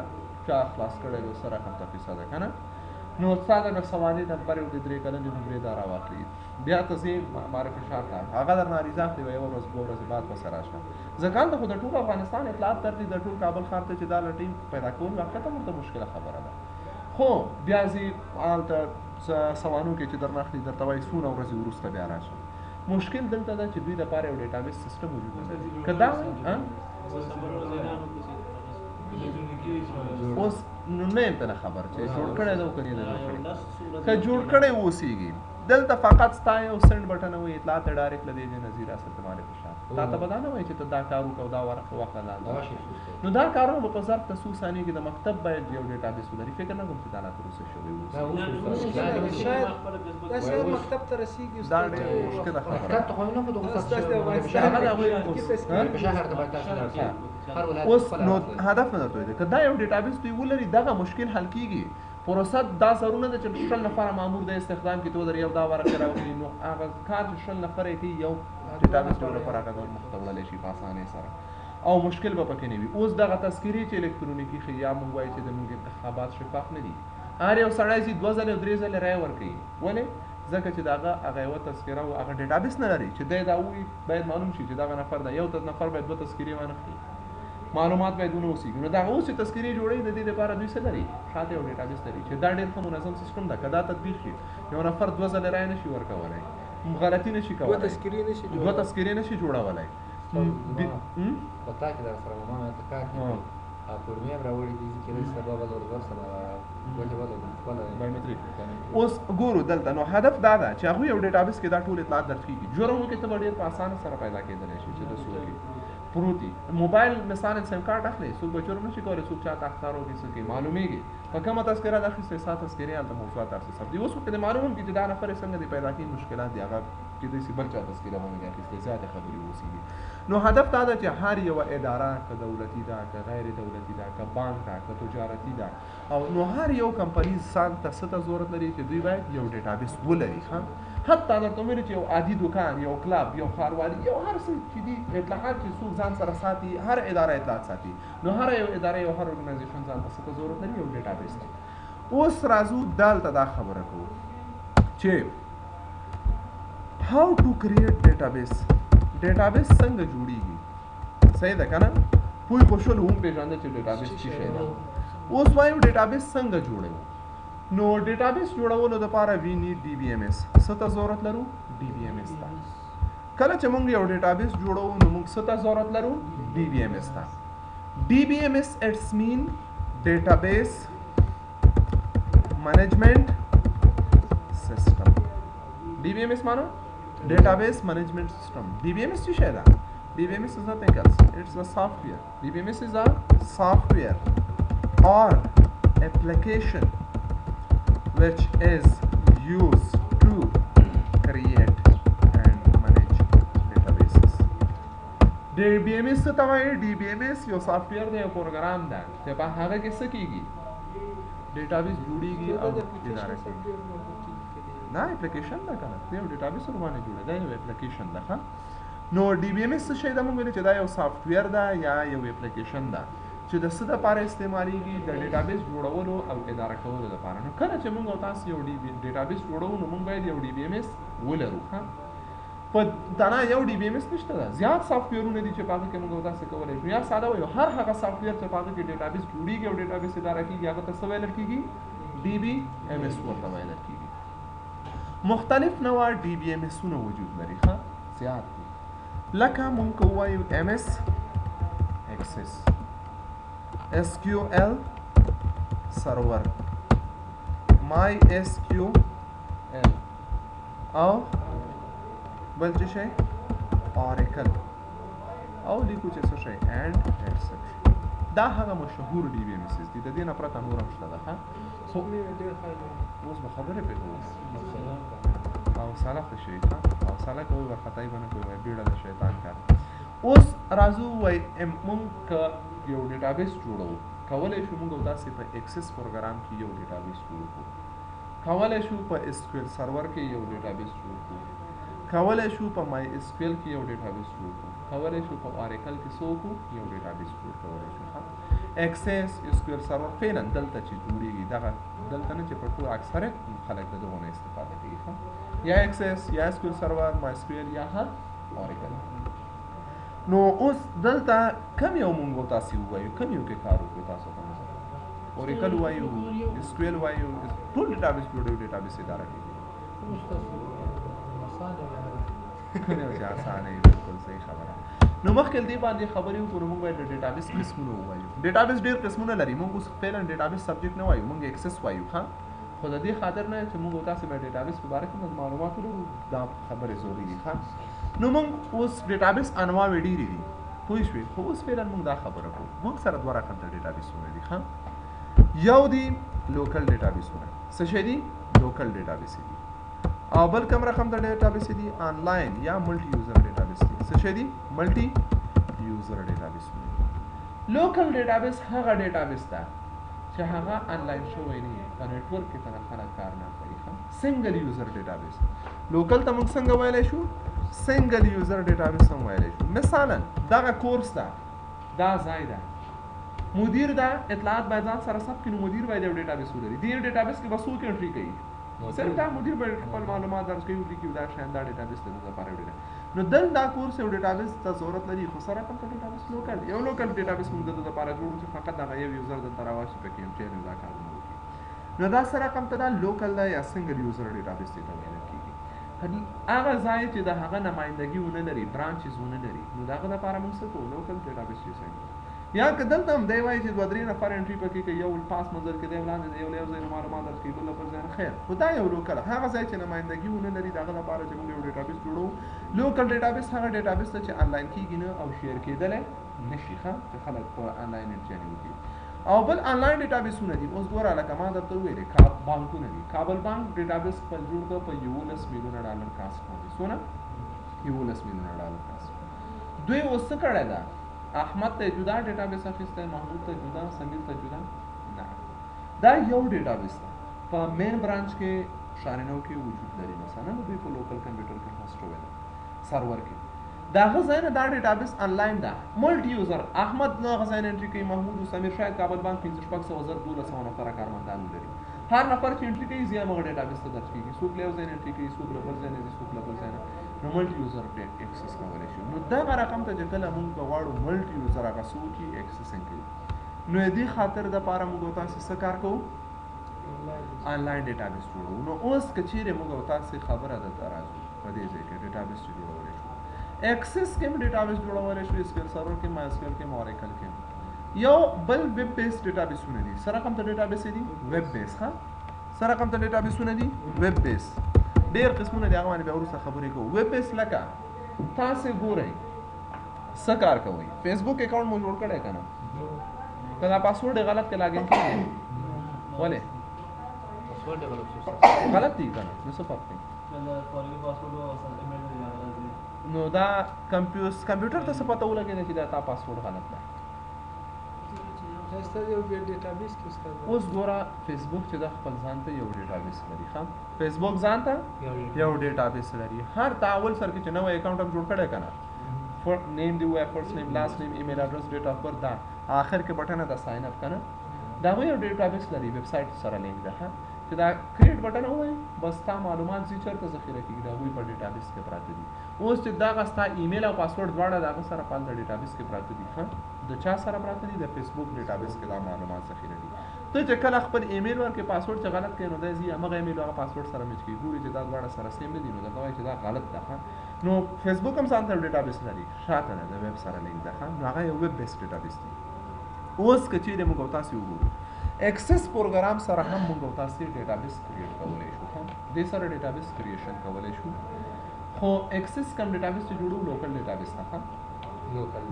چا خلاص کړی دی څه رقم ته پیسه ده که نه نو استاد نو سوالې د پرې د درې کلنې عمرې دا راواخلي بیا تاسو معرفي شرط هغه در ناریزه کړی یو ورځ دوه ورځې بعد به سره راشه ځکه د خو د ټول افغانستان اطلاعات ترتیب د ټول کابل ښار ته چې دا ټیم پیدا کول واقعا ته مشکله خبره ده خو بیا زی آلته سوانو کې چې در ناخلي درته وایي څونه ورځې وروسته بیا راشه مشکل دلته ده چې دوی لپاره یو ډیټابیس سیستم موجود نه که دا اوس نو نه یم ته نه خبر چې جوړ کړی ده او که نه ده جوړ کړی که جوړ کړی اوسېږي دلته فقط ستا یو سند بټن وي اطلاعات ډایرکټ له دې نظیر اسد مالک شاه تا ته به دا نه وایي چې ته دا کار وکړه او دا ورقه واخله نو دا کارونه به په ظرف د څو ثانیې کې د مکتب باید یو ډیټابیس ولري فکر نه کوم چې دا لا تر اوسه شوی وي دا شاید مکتب ته رسیږي دا ډېره مشکله خبره مکتب ته خو نه خو د اوس نو هدف نه درته دی که دا یو ډیټابیس دوی ولري دغه مشکل حل کیږي پروسه دا ضروري نه ده چې 100 نفره مامور د استخدام کې تو در یو دا ورقه راوړي نو هغه کار چې 100 نفره کوي یو ډیټابیس جوړ لپاره هغه مختوړل شي په اسانۍ سره او مشکل به پکې نه وي اوس دغه تذکری چې الکترونیکی خیا مونږ وایي چې د موږ انتخابات شفاف نه دي هر یو سړی چې 2 ځله 3 ځله رای ورکوي ولې ځکه چې دغه هغه یو تذکره او هغه ډیټابیس نه لري چې دا وایي باید معلوم شي چې دغه نفر دا یو نفر باید 2 تذکری وانخلي معلومات باید ونه اوسېږي نو دغه اوس چې تذکرې جوړوي د دې لپاره دوی څه لري شاته یو ډیټابیس لري چې دا ډېر ښه منظم سیستم ده که دا تطبیق شي یو نفر 2 ځله رای نشي ورکولی غلطي نشي کولی 2 تذکرې نشي جوړولی په تا کې در سره ما ته کار کوي پورمې راوړي دي چې د سبا بل ورځ سره بایومټریک اوس ګورو دلته نو هدف دا ده چې هغوی یو ډیټابیس کې دا ټول اطلاعات درج کېږي جوړونکو کې ته به ډېر په اسانه سره پیدا کېدلی شي چې د څوک پروت دي موبایل مثلا سیم کارت اخلي څوک به چور نشي کولی څوک چاته اختارو کې څه کې معلومیږي په کومه تذکره د اخیستې سات تذکرې هلته موضوعات اخیستل دي اوس وخت د معلوم دي چې دا نفر څنګه دی پیدا کېږي مشکلات دي هغه کېدای شي بل چا تذکره باندې اخیستې زیاتې خبرې اوسېږي نو هدف دا ده چې هر یوه اداره که دولتي ده که غیر دولتي ده که بانک ده که تجارتي ده او نو هر یو کمپني ځان ته څه ته ضرورت لري چې دوی باید یو ډیټابیس ولري حتی درته ویلي چې یو عادي دوکان یو کلب یو ښاروالي یو هر څه چې دي اطلاعات چې څوک ځان سره ساتي هر اداره اطلاعات ساتي نو هر یو اداره یو هر ارګنایزیشن ځان ته څه ته ضرورت لري یو ډیټابیس دی اوس راځو دلته دا خبره کوو چې how to create database څنګه جوړیږي صحیح ده که نه پوی خو شول هم پېژانده چې ډیټابیس څه شی ده اوس وایو ډیټابیس څنګه جوړوو نو ډیټابیس جوړولو دپاره وی نیډ ډي بي ایم ایس څه ته ضرورت لرو ډي بي ایم ایس ته کله چې موږ یو ډیټابیس جوړوو نو موږ څه ته ضرورت لرو ډي بي ایم ایس ته ډي بي ایم ایس اټس مین ډیټابیس مینجمنٹ سیسټم ډي بي ایم ایس مانو database management system DBMS څه شی ده DBMS is nothing else it's a software DBMS is a software or application which is used to create and manage databases DBMS څه ته وایي DBMS یو سافټویر دی یو پروګرام ده چې په هغه کې څه کیږي ډیټابیس جوړیږي او اداره کیږي دا اپلیکیشن ده کنه یو ډیټابیس ورباندې جوړه دا یو اپلیکیشن ده نو ډي بي ایم ایس څه شی ده موږ ویل چې دا یو سافټویر ده یا یو اپلیکیشن ده چې د څه دپاره استعمالیږي د ډیټابیس جوړولو او اداره کولو دپاره نو کله چې موږ او تاسو یو ډیټابیس جوړوو نو موږ باید یو ډي بي ایم ایس ولرو په تنها یو ډي بي ایم ایس نشته ده زیات سافټویرونه دي چې په هغه کې موږ او تاسو کولی شو یا ساده وایو هر هغه سافټویر چې په هغه کې ډیټابیس جوړیږي او ډیټابیس اداره کیږي هغه ته څه ویل کیږي ډي بي ایم ایس ورته ویل کیږي مختلف نوع ډي بي ایم ایسونه وجود لري زیات دي لکه مونږ وایو ایم ایس اکسس اس کیو ایل سرور مای اس کیو ایل او بل څه شی اوریکل او لیکو چې څه شی اینډ ایټسټرا دا هغه مشهور ډي بي ایم ایس دي د دې نه پرته نور هم شته ده اوس به خبرې پرې کوو حوصله ښه شي حوصله کوئ وارخطایي به نه کوئ وایي بیړه د شیطان کار اوس راځو وایي موږ که یو ډیټابیس جوړوو کولی شو موږ او تاسې په ایکسس پروګرام کې یو ډیټابیس جوړ کړو کولی شو په اس کیو ایل سرور کې یو ډیټابیس جوړ کړو کولای شو په مای اس کیو ایل کې یو ډیټابیس جوړ کړو کولای شو په اوریکل کې څوک یو ډیټابیس جوړ کولای شو ایکسس اس کیو ایل سرور فعلا دلته چې جوړیږي دغه دلته نه چې په ټول اکثره خلک دغه نه استفاده کوي یا ایکسس یا اس کیو ایل سرور مای اس کیو ایل یا هر اوریکل نو اوس دلته کم یو مونږ تاسو وایو کم یو کې کار وکړو تاسو ته اوریکل وایو اس کیو ایل وایو ټول ډیټابیس جوړو ډیټابیس اداره کوي نه چې آسانه وي بالکل صحیح خبره نو مخکې دې باندې خبرې وکړو موږ باید ډیټابیس قسمونه ووایو ډیټابیس ډېر قسمونه لري موږ اوس فعلا ډیټابیس سبجیکټ نه وایو موږ ایکسس وایو ها خو د دې خاطر نه چې موږ تاسو به ډیټابیس په اړه کوم معلومات ورکړو دا خبره ضروري دي ها نو موږ اوس ډیټابیس انواع ډېرې دي پوه شئ خو اوس فعلا موږ دا خبره کوو موږ سره دوه رقم ته ډیټابیسونه دي ها یو دی لوکل ډیټابیسونه څه شي دي لوکل ډیټابیس دي او بل کوم رقم ته ډیټابیس دي آنلاین یا ملټي یوزر ډیټابیس دي څه شي دي ملټي یوزر ډیټابیس لوکل ډیټابیس هغه ډیټابیس ده چې هغه آنلاین شوی نه په نتورک کې تر خلک کار نه کوي سنگل یوزر ډیټابیس لوکل ته موږ څنګه ویلای شو سنگل یوزر ډیټابیس هم ویلای شو مثلا دا کورس ده دا ځای ده مدیر دا اطلاعات باید ځان سره ثبت کړي مدیر باید یو ډیټابیس ولري دې ډیټابیس کې بس څوک انټري کوي صرف دا مدیر باید خپل معلومات درج کوي لیکي دا شاین دا ډیټابیس ته لپاره وړي نو دل دا کورس یو ډیټابیس ته ضرورت لري خو سره کوم ډیټابیس لوکل یو لوکل ډیټابیس موږ د لپاره جوړو چې فقط دا یو یوزر د تراواشي پکې هم چې دا کار کوي نو دا سره کوم ته دا لوکل دا یا سنگل یوزر ډیټابیس ته ویل کیږي هغه ځای چې دا هغه نمائندګي ونه لري برانچز ونه لري نو داغه لپاره موږ څه کوو لوکل ډیټابیس یې یا که دلته هم دی وایي چې دوه درې نفر انټري پکې کوي یو پاس منظر کې دی وړاندې یو ځای معلومات درکوي بل پر ځای خیر خو دا یو لوکل هغه ځای چې نمائندګي ونه لري دغه لپاره چې موږ یو ډیټابیس جوړو لوکل ډیټابیس هغه ډیټابیس ته چې آنلاین کیږي نه او شیر کېدلی نشي ښه چې خلک په آنلاین انټرنیټ وکړي او بل آنلاین ډیټابیسونه دي اوس ګوره لکه ما درته وویلې بانکونه دي کابل بانک ډیټابیس خپل جوړ کړ په $11 میلیونه کاسټ باندې څونه $11 میلیونه کاسټ دوی اوس څه کړی ده احمد ته جدا ډیټابیس اخیستی محمود ته جدا سمیر ته جدا نه دا یو ډیټابیس ده په مین برانچ کې شارینو کې وجود لري مثلا دوی په لوکل کمپیوټر کې هوسټ شوی ده سرور کې دا غزا نه دا ډیټابیس آنلاین ده ملټي یوزر احمد نه غزا نه انټری کوي محمود او سمیر شاید کابل بانک 15,000 نفر کارمندان لري هر نفر چې انټری کوي زیات مغه ډیټابیس ته درج کیږي څوک له ځای انټری کوي څوک له بل ځای نه څوک له بل ځای نه نو ملټي یوزر اکسس کولای شي نو دا رقم ته چې کله موږ غواړو ملټي یوزر هغه څوک اکسس کوي نو دې خاطر د پاره موږ تاسو څه کار کوو آنلاین ډیټابیس جوړو نو اوس کچېره موږ تاسو خبره ده راځو په دې ځای کې ډیټابیس جوړولای شو ایکسس کې ډیټابیس جوړولای شو اس کیو ایل سرور کې مای اس کیو ایل کې اوریکل کې یو بل ویب بیس ډیټابیسونه دي سره کوم ته ډیټابیس دي ویب بیس ها سره کوم ته ډیټابیسونه دي ویب بیس ډېر قسمونه دي هغه باندې به وروسته خبرې کوو ویب بیس لکه تاسو ګورئ څه کار کوئ فیسبوک اکاؤنٹ مو جوړ کړی که نه که دا پاسورډ یې غلط کې لاګین کېږي ولې غلط دی که نه نو څه فرق دی نو دا کمپیوټر ته څه پته ولګېده چې دا تا پاسورډ غلط دی اوس ګوره فیسبوک چې دا خپل ځان ته یو ډیټابیس لري ښه فیسبوک ځان ته یو ډیټابیس لري هر تا اول سر کې چې نوی اکاؤنټ هم جوړ کړی که نه نیم دی ووایه فرست نیم لاست نیم ایمیل اډرس ډیټ اف برث دا آخر کې بټن ده ساین اپ که نه دا هغوی یو ډیټابیس لري ویب سایټ سره لینک ده ښه چې دا کریټ بټن ووایي بس تا معلومات ځي چېرته ذخیره کېږي د هغوی په ډیټابیس کې پراته دي اوس چې دغه ستا ایمیل او پاسورډ دواړه د هغه سره په هلته ډیټابیس کې پراته دي ښه د چا سره پراته دي د فیسبوک ډیټابیس کې دا معلومات ذخیره دي ته چې کله خپل ایمیل ورکې پاسورډ چې غلط کړې نو دی ځي همغه ایمیل هغه پاسورډ سره میچ کوي ګوري چې دا دواړه سره سیم نه دي نو درته وایي چې دا غلط ده ښه نو فیسبوک هم ځان ته ډیټابیس لري شاته نه د ویب سره لینک ده ښه نو هغه یو ویب بیس ډیټابیس دی اوس که چیرې موږ تاسو وګورو ایکسس پروګرام سره هم موږ تاسو ډیټابیس کریټ کولای شو هم دې سره ډیټابیس کریشن کولای شو خو ایکسس کوم ډیټابیس ته جوړو لوکل ډیټابیس نه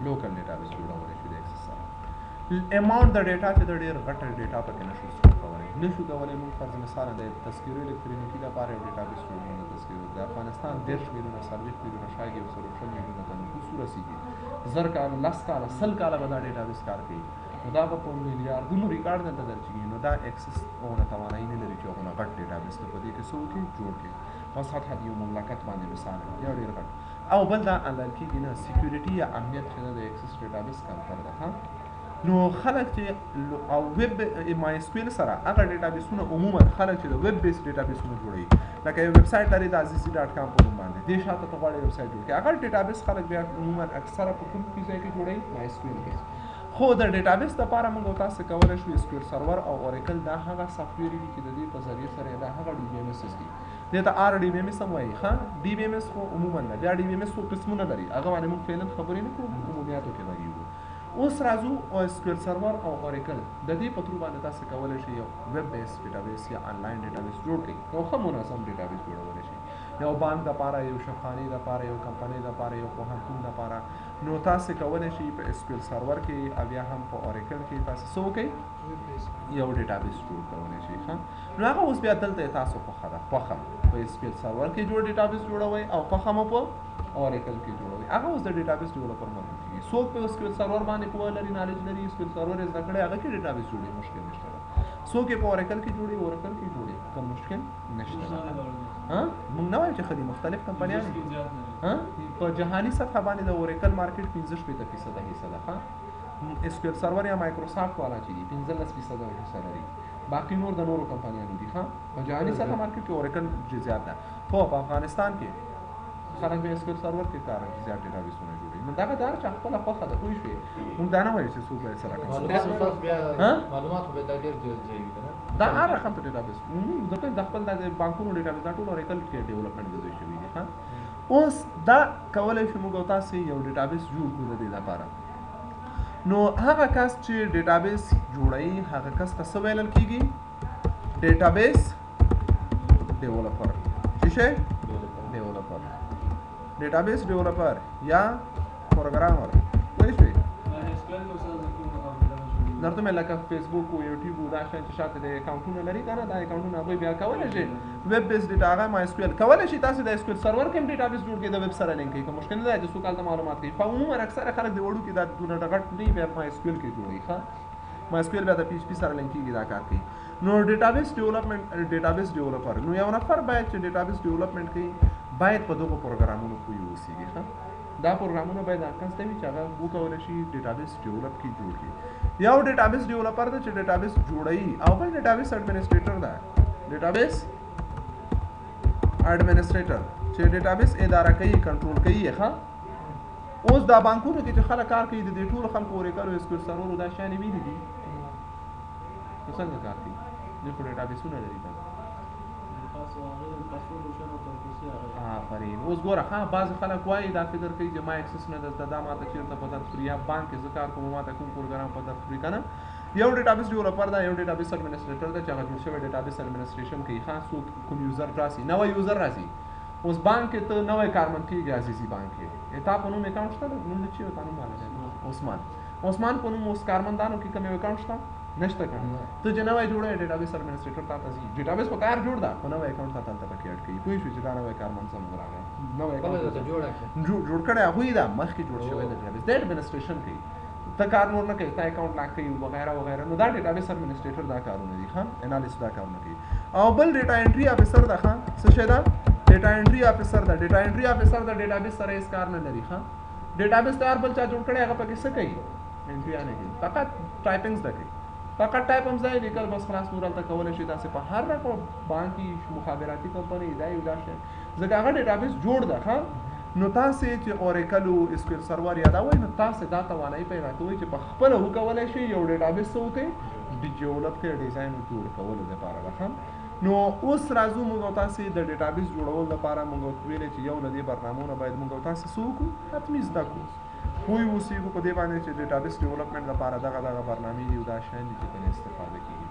لوکل ډیټابیس جوړولای شو د ایکسس سره اماونټ د ډیټا چې د ډېر غټ ډیټا پکې نشو سټور کولای نشو کولای موږ فرض مثال د تذکیرو الکترونیکي لپاره یو ډیټابیس جوړو د تذکیرو د افغانستان 10 میلیونه 40 میلیونه شاید یو 100 میلیونه ته نفوس ورسیږي زر کال لس کال سل کال به دا ډیټابیس کار کوي نو دا به په میلیارډونو ریکارډ دلته درج کېږي نو دا ایکسس هغونه توانایي نه لري چې هغونه غټ ډیټابیس ته په دې کې څه وکړي جوړ کړي او سطح د یو مملکت باندې مثال یا ډېر غټ او بل دا اندل کېږي نه سکیورټي یا امنیت چې د اکسس ډیټابیس کمتر ده ها نو خلک چې او ویب مای اس کیو ایل سره هغه ډیټابیسونه عموما خلک چې د ویب بیس ډیټابیسونه جوړوي لکه یو ویب سایټ لري د azizi.com په نوم باندې دې شاته ته غواړي ویب سایټ جوړ کړي هغه ډیټابیس خلک بیا عموما اکثره په کوم ځای کې جوړوي مای اس کیو ایل کې خو د ډیټابیس لپاره موږ تاسو کولی شو اس کیو ایل سرور او اوریکل دا هغه سافټویر دي چې د دې په ذریعه سره دا هغه ډي بي ام اس دي دې ته آر ډي بي ام اس هم وایي ښه ډي بي ام اس خو عموما نه بیا ډي بي ام اس څو قسمونه لري هغه باندې موږ فعلا خبرې نه کوو عمومیاتو کې وایو اوس راځو او اس کیو ایل سرور او اوریکل د دې په تر باندې تاسو کولی شئ یو ویب بیس ډیټابیس یا انلاین ډیټابیس جوړ کړئ یو ښه منظم ډیټابیس جوړولی شئ یو بانک دپاره یو شفاخانې دپاره یو کمپنۍ دپاره یو پوهنتون دپاره نو تاسو کولی شئ په اس کیو ایل سرور کې او بیا هم په اوریکل کې تاسو څه وکړئ یو ډیټابیس جوړ کولی شئ ښه نو هغه اوس بیا دلته تاسو خوښه ده خوښه په اس کیو ایل سرور کې جوړ ډیټابیس جوړوئ او خوښه مو په اوریکل کې جوړوي هغه اوس د ډیټابیس ډیولپر باندې کیږي څوک په اس کیو ایل سرور باندې پوهه لري نالج لري اس کیو ایل سرور زده کړی هغه کې ډیټابیس جوړي مشکل نشته څوک په اوریکل کې جوړي اوریکل کې جوړي کوم مشکل نشته ها موږ نه وایو چې خدي مختلف کمپنیان دي ها په جهاني سطح باندې د اوریکل مارکیټ 15% حصہ ده ها اس کیو ایل سرور یا مایکروسافټ والا چې دي 15% حصہ لري باقي نور د نورو کمپنیانو دي ها په جهاني سطح مارکیټ کې اوریکل زیات ده خو په افغانستان کې خلک به اس کیو ایل سرور کې کار کوي زیات ډیټابیسونه جوړوي نو دغه دار چې خپل خوښه ده پوه شوې موږ دا نه وایو چې څوک به سره کوي معلومات به دا ډېر ځای وي دا هر رقم ته ډیټابیس ځکه د خپل د بانکونو ډیټابیس دا ټول اوریکل کې ډیولپمنټ د دوی شوي دي ها اوس دا کولی شو موږ تاسو یو ډیټابیس جوړ کړو د دې لپاره نو هغه کس چې ډیټابیس جوړوي هغه کس ته څه ویل کېږي ډیټابیس ډیولپر څه شی ډیولپر ډیټابیس ډیولپر یا پروګرامر پوه شوې درته مې لکه فیسبوک او یوټیوب دا شان چې شاته د اکاونټونه لري کنه دا اکاونټونه هغوی بیا کولی شي ویب بیس ډیټا هغه مای اس کیو ایل کولی شي تاسو د اس کیو ایل سرور کې هم ډیټابیس جوړ کړئ د ویب سره لینک کوي که مشکل نه دی چې څوک هلته معلومات کوي په عموما اکثره خلک د وړو کې دا دونه غټ نه بیا مای اس کیو ایل کې جوړوي ښه مای اس کیو ایل بیا د پی ایچ پي سره لینک کېږي دا کار کوي نو ډیټابیس ډیولپمنټ ډیټابیس ډیولپر نو یو نفر باید چې ډیټابیس ډیولپمنټ کوي باید په دغو پروګرامونو پوه اوسېږي ښه دا پروګرامونه باید هغه کس ته وي چې هغه وکولی شي ډیټابیس ډیولپ کړي جوړ کړي یو ډیټابیس ډیولپر دی چې ډیټابیس جوړوي او بل ډیټابیس اډمنسټریټر دی ډیټابیس اډمنسټریټر چې ډیټابیس اداره کوي کنټرول کوي ښه اوس دا بانکونو کې چې خلک کار کوي د دې ټولو خلکو اوریکل او اس کیو ایل سرور دا شیانې ویلي دي نو څنګه کار کوي دوی خو ډیټابیسونه لري کنه آفرین اوس ګوره ها بعض خلک وایي دا فکر کوي چې ما اکسس نه ده دا ماته چېرته په درس خوري یا بانک کې زه کار کوم ماته کوم پروګرام په درس خوري که نه یو ډیټابیس ډیولپر ده یو ډیټابیس اډمنسټریټر ده چې هغه جوړ شوی ډیټابیس اډمنسټریشن کوي ښه څوک کوم یوزر راسي نوی یوزر راسي اوس بانک کې ته نوی کارمند کېږي عزیزي بانک کې تا په نوم اکاونټ شته نوم د چی تا نوم معلوم عثمان په نوم اوس کارمندانو کې کوم اکاونټ شته نشته کنه ته چې نوی جوړه ډیټابیس اډمنسټریټر تا ته ډیټابیس په کار جوړ ده په نوی اکاونټ تا ته پکې اډ کوي پوه شو چې دا نوی کارمند سم راغی نوی اکاونټ جوړ کړی هغوی دا مخکې جوړ شوی د ډیټابیس د اډمنسټریشن کوي ته کار نور نه کوي ته اکاونټ لاک کوي وغیره وغیره نو دا ډیټابیس اډمنسټریټر دا کارونه دي ښه انالیسس دا کارونه کوي او بل ډیټا انټري افیسر ده ښه څه شی ده ډیټا انټري افیسر ده ډیټا انټري افیسر د ډیټابیس سره هیڅ کار نه لري ښه ډیټابیس تیار بل چا جوړ کړی هغه پکې څه کوي انټري نه کوي فقط ټایپنګز ده کوي فقط ټایپ هم ځای لیکل بس خلاص نور هلته کولی شي تاسې په هر رقم بانکي مخابراتي کمپنۍ دا یو دا شی ځکه هغه ډیټابیس جوړ ده ښه نو تاسې چې اوریکل او اس کیو ایل سرور یادوئ نو تاسې دا توانایي پیدا کوئ چې په خپله وکولی شئ یو ډیټابیس څه وکړئ ډیولپ کړئ ډیزاین جوړ کولو دپاره ده نو اوس راځو موږ او تاسې د ډیټابیس جوړولو لپاره موږ ویلې چې یو له دې برنامونه باید موږ او تاسې څه وکړو حتمي زده کړو پوه اوسېږو په دې باندې چې ډیټابیس ډیولپمنټ لپاره دغه برنامې دي او دا شیان دي چې ترې استفاده کېږي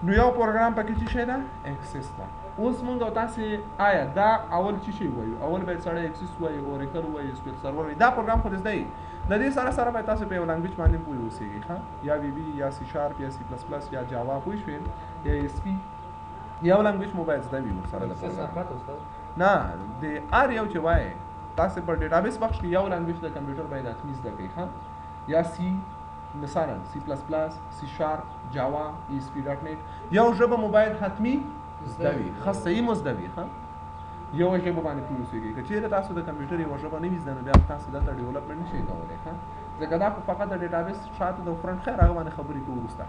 نو یو پروګرام پکې څه شی ده اکسس ده اوس موږ او تاسې آیا دا اول څه شی وایو اول باید سړی اکسس وایي اوریکل وایي اس کیو ایل سرور وایي دا پروګرام خو زده وي د دې سره سره باید تاسو په یو لنګویج باندې پوه اوسېږئ ښه یا وی بي یا سی شارپ یا سی پلس پلس یا جاوا پوه شوې یا اس پي یو لنګویج مو باید زده وي ورسره د پروګرام نه د هر یو چې وایي تاسو په ډیټابیس بخش کې یو لنګویج د کمپیوټر باید حتمي زده کړئ ښه یا سی مثلا سی پلس پلس سی شارپ جاوا ای اس پی ډاټ نیټ یو ژبه مو باید حتمي زده وي ښه صحیح مو زده وي ښه یو ژبه باندې پوه اوسېږئ که چېرې تاسو د کمپیوټر یوه ژبه نه وي زده نو بیا تاسو دلته ډیولپمنټ نشئ کولی ښه ځکه دا خو فقط د ډیټابیس شاته د فرنټ خیر هغه باندې خبرې کوو وروسته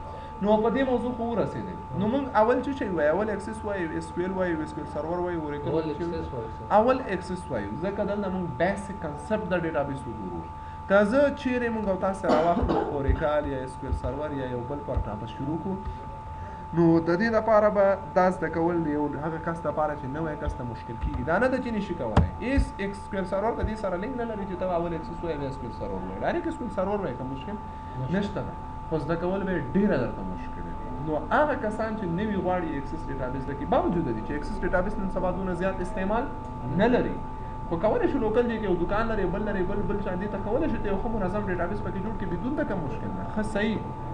نو په دې موضوع خو ورسېدل نو موږ اول څه شی وایو اول اکسس وایو اس کیو ایل وایو اس کیو ایل سرور وایو اوریکل اول اکسس وایو ځکه دلته موږ بیسیک کنسپټ د ډیټابیس وګورو که زه چیرې موږ او تاسو راواخلو اوریکل یا اس کیو ایل سرور یا یو بل پرټاپس شروع کړو نو د دې لپاره به دا زده کول یو هغه کس لپاره چې نوی کس ته مشکل کېږي دا نه ده چې نشي کولی ایس ایکس کیو ایل سرور د دې سره لینک نه لري چې ته اول اکسس وایې بیا اس کیو ایل سرور وایې ډایرکټ اس کیو ایل سرور وایې که مشکل نشته ده خو زده کول به یې ډېره درته مشکل وي نو هغه کسان چې نوي غواړي اکسس ډیټابیس زده کړي باوجود د دې چې اکسس ډیټابیس نن سبا دونه زیات استعمال نه لري خو کولی شي لوکل دی کې یو دکان لري بل چا دې ته کولی شي ته یو ښه منظم ډیټابیس پکې جوړ کړي بدون د کوم مشکل نه ښه صحیح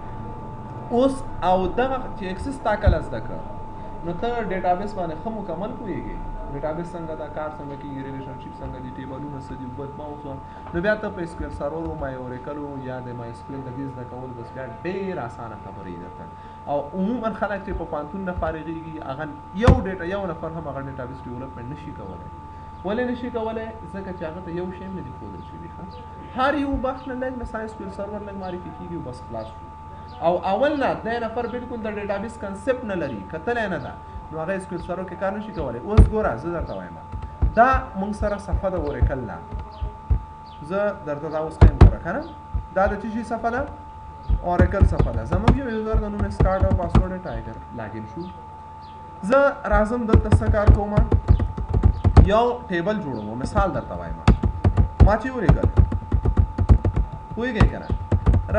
اوس او دغه چې اکسس تا کله زده کړه نو ته ډیټابیس باندې ښه مکمل پوهېږې ډیټابیس څنګه دا کار څنګه کېږي ریلیشنشپ څنګه دي ټیبلونه څه دي بد ماوس نو بیا ته په اس کیو ایل سرور او مای اوریکل یا د مای اس کیو ایل د دې زده کول بس بیا ډېر اسانه خبرې درته او عموما خلک چې په پوهنتون نه فارغېږي هغه یو نفر هم هغه ډیټابیس ډیولپمنټ نشي کولی ولې نشي کولی ځکه چې هغه ته یو شی هم نه دي ښودل شوي هر یو بخش نه لږ مثلا اس کیو ایل سرور لږ معرفي کېږي بس خلاص شو او اول نه د نفر بالکل د ډیټابیس کنسپټ نه لري کتلی نه ده نو هغه اس کیو ایل سرور کې کار نشي کولی اوس ګوره زه درته وایم دا موږ سره صفحه د اوریکل ده زه درته دا اوس ښیم ګوره که نه دا د څه شي صفحه ده اوریکل صفحه ده زموږ یو یوزر د نوم سکارټ او پاسورډ ټایګر لاګین شو زه راځم دلته څه کار کوم یو ټیبل جوړوم مثال درته وایم ما چې اوریکل پوهېږئ که نه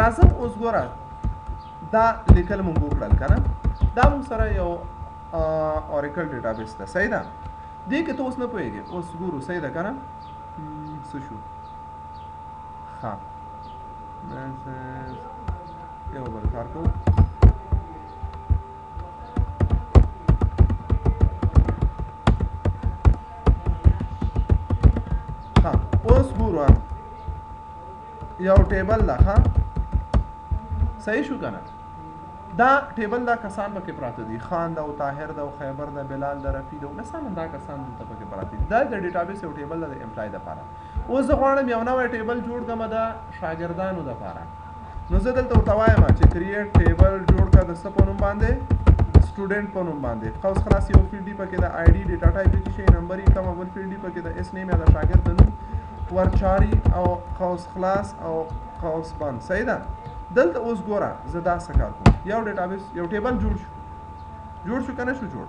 راځم اوس ګوره دا لیکل مونږ وکړل که نه دا مونږ سره یو اوریکل ډیټابیس ده صحیح ده دې کې ته اوس نه پوهېږې اوس ګورو صحیح ده که نه څه شو ښه یو بل کار کوو ښه اوس ګورو یو ټیبل ده ښه صحیح شو که نه دا ټیبل دا کسان پکې پراته دي خان ده او طاهر ده او خیبر ده بلال ده رفیع ده مثلا دا کسان دلته پکې پراته دي دا د ډیټابیس یو ټیبل ده د امپلای دپاره اوس زه غواړم یو نوی ټیبل جوړ کړم د شاګردانو دپاره نو زه دلته ورته وایم چې کریټ ټیبل جوړ کړه د څه په نوم باندې سټوډنټ په نوم باندې قوس خلاص یو فیلډ دی پکې د آی ډي ډیټا ټایپ دی شي نمبر یې کوم بل فیلډ دی پکې د اس نیم یا د شاګرد د نوم ورچاري او قوس خلاص او قوس بند صحیح ده دلته اوس ګوره زه دا څه کار کوم یو ډیټابیس یو ټیبل جوړ شو که نه شو جوړ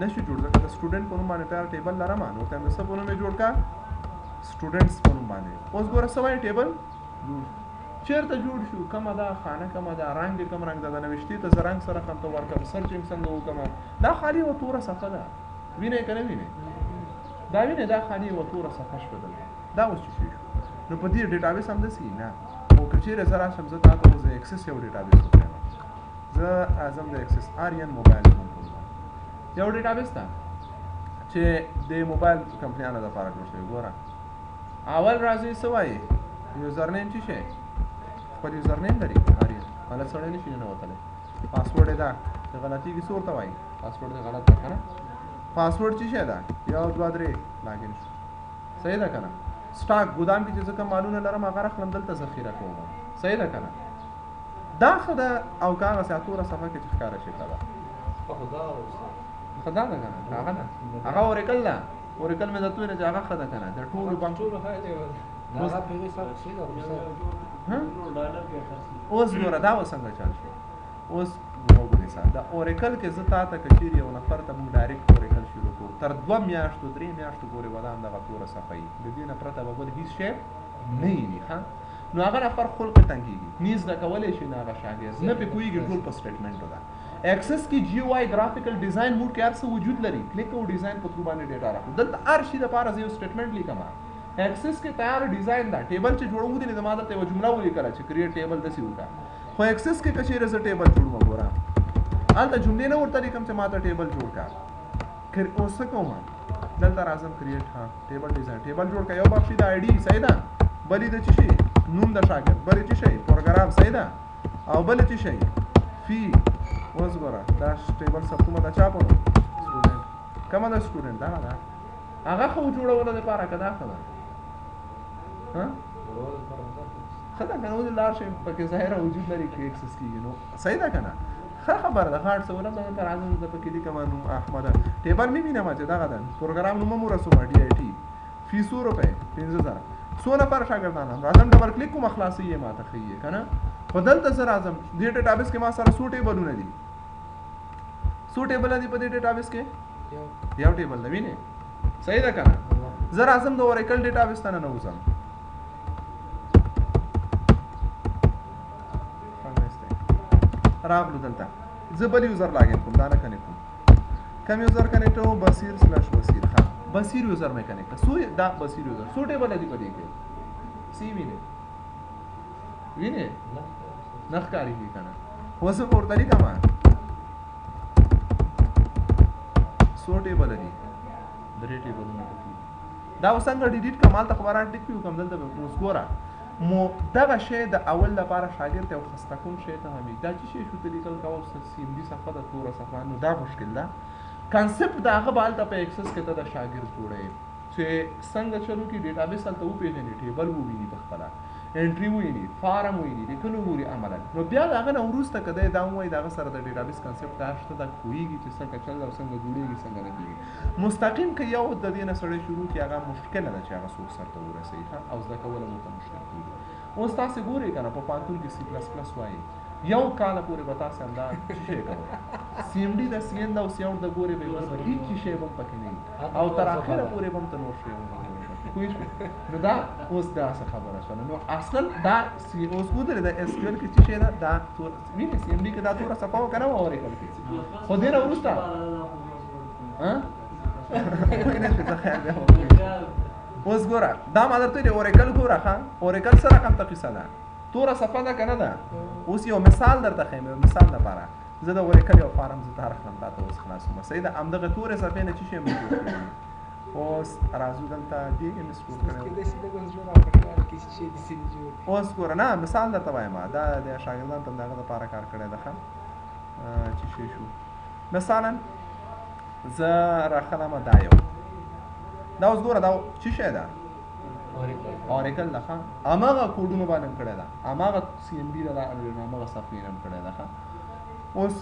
نشي جوړ ځکه د سټوډنټ په نوم باندې تیار ټیبل لرم نو ته مې څه په نوم یې جوړ کا سټوډنټس په نوم باندې اوس ګوره څه وایي ټیبل جوړ چیرته جوړ شو کومه ده خانه کومه ده رنګ کوم رنګ ده د نوشتې ته زه رنګ سره خمته ورکړم سرچینګ څنګه وکړم دا خالي یوه توره صفحه ده وینئ که نه وینئ دا وینئ دا خالي یوه توره صفحه شوه دلته دا اوس چې شو نو په دې ډیټابیس همداسې نه او که چیرې زه راشم زه تا ته اوس د اکسس یو ډیټابیس وښیم زه راځم د اکسس آریان موبایل یو ډیټابیس ده چې د موبایل کمپنیانو دپاره جوړ شوی ګوره اول راځئ څه وایي یوزر نیم چې شی خپل یوزر نیم لري آریان غلط سړی نشي ننوتلی پاسورډ یې ده چې غلطي کښې څه ورته وایي پاسورډ دې غلط ده که نه پاسورډ چې شی ده 1 2 3 لاګین شو صحیح ده که نه سټاک ګودام کې چې زه کوم مالونه لرم هغه راخلم دلته ذخیره کوم صحیح ده که نه دا ښه ده او که هغسې اتوره صفحه کې چې ښکاره شي ښه ده ښه ده که نه هغه ده هغه اوریکل ده اوریکل مې درته ویله چې هغه ښه ده که نه د ټولو اوس ګوره دا اوس څنګه چل شو اوس وګورئ سر د اوریکل کې زه تا ته که چیرې یو نفر ته موږ ډایرکټ اوریکل شروع کوو تر 2 میاشتو 3 میاشتو پورې به دا همدغه توره صفحه وي د دې نه پرته به بل هېڅ شی نه وي ښه نو هغه نفر خلق تنګېږي نه زده کولی شي نه هغه شاګرد نه پرې پوهېږي ټول په سټیټمنټو ده ایکسس کې جی او آی ګرافیکل ډیزاین موډ کې هر څه وجود لري کلیک کوو ډیزاین په تھرو باندې ډیټا راکړو دلته هر شي دپاره زه یو سټیټمنټ لیکم ایکسس کې تیار ډیزاین ده ټیبل چې جوړوو دي ما دلته یوه جمله ولیکله چې کریټ ټیبل داسې وکړه خو ایکسس کې که چیرې زه ټیبل جوړوم ګوره هلته جملې نه ورته لیکم چې ما ته ټیبل جوړ کړه اوس څه کوم دلته راځم کریټ ها ټیبل ډیزاین ټیبل جوړ کړه یو بخش د آی ډي صحیح ده بل یې د څه شي نوم د شاګرد بل یې څه شی پروګرام صحیح ده او بل یې څه شی فی اوس ګوره دا ټیبل ثبتومه د چا په نوم سټوډنټ کومه ده سټوډنټ دغه ده هغه خو جوړولو لپاره کدا خبره ها ورول پر مزه خدای کنه ولې لار شي پکې ظاهره وجود لري کې اکسس کیږي نو صحیح ده کنه ښه خبره ده هارت سره د تر اعظم د پکې دي کما نو احمد ټیبل می مینه ما چې دا غدا پروګرام نو مو رسوم ډي آی ټي فی 100 روپے 15000 100 نفر شاګردان راځم ډبل کلیک کوم خلاصي یې ماته خیه کنه بدل ته سره اعظم دې ډیټابیس کې ما سره 100 ټیبلونه دي 100 ټیبل دي په دې ډیټابیس کې یو ټیبل دی ویني صحیح ده کنه زه راځم د اوریکل ډیټابیس ته نه وځم راغلو دلته زه بل یوزر لاګین کوم دا نه کنیکټ کوم کوم یوزر کنیکټ او بصیر/بصیر ها بصیر یوزر مې کنیکټ سو دا بصیر یوزر سو ټیبل دی په دې کې سی ویني نخ کاری کی کنه وسه پور طریقه ما سو ټیبل دی درې ټیبلونه دا وسنګ ډیلیټ کمال تخبارات ټیک پیو کم دلته موږ ګورا مو دغه شی د اول لپاره شاګرد ته خسته کوم شی ته همي دا چې شی شو د لیکل کاو سیم دي صفه د تور صفه نو دا مشکل ده کانسپټ دا هغه بال ته په اکسس کې ته د شاګرد جوړي چې څنګه چلو کې ډیټابیس تل و پیژنې ټیبل وو ویني په خپل انټری ویني فارم ویني لیکنو ګوري عملا نو بیا هغه نو وروسته کده دا وای دا سره د ډیټابیس کانسپټ داشته د کویږي چې څنګه چل او څنګه جوړیږي څنګه نه کیږي مستقیم کې یو د دې نه سره شروع کی هغه مشکل ده چې هغه څوک سره ورسېږي او ځکه کوله مو مشکل کیږي اوس تاسو ګورئ کنه په پانتون کې سی پلس پلس وایي یو کال پورې به تاسو هم دا شی کوئ سی ام ډي د سی ان دا اوس یو د ګوري به هیڅ شی به پکې نه او تر اخره پورې به ته نور شی کوی نو دا اوس دا څه خبره شونه نو اصلا دا سی اوس ګورئ د اس کیو ال کې څه شی دا تور ویني سی ام ډي کې دا تور صفاو کنه اورې کړی خو دې نه ورسته ها ویني څه خیر دی اوس ګوره دا ما درته دی اوریکل ګوره ښه اوریکل سره کوم تقیسه ده توره صفه ده کنه ده اوس یو مثال درته ښیم یو مثال لپاره زه د اوریکل یو فارم زه راخلم تاسو اوس خلاصوم صحیح ده همدغه تورې صفحې نه چې شی موجود دی اوس راځو دلته دی انسټال کړو اوس ګوره نه مثال درته وایم دا د شاګردانو ته دغه لپاره کار کړی ده ښه چې شی شو مثلا زه راخلم دا یو دا اوس ګوره دا څه شی ده اوریکل ده ښه هماغه کوډونو باندې کړی ده هماغه سی ام ډي ده هماغه صفحې هم کړی ده ښه اوس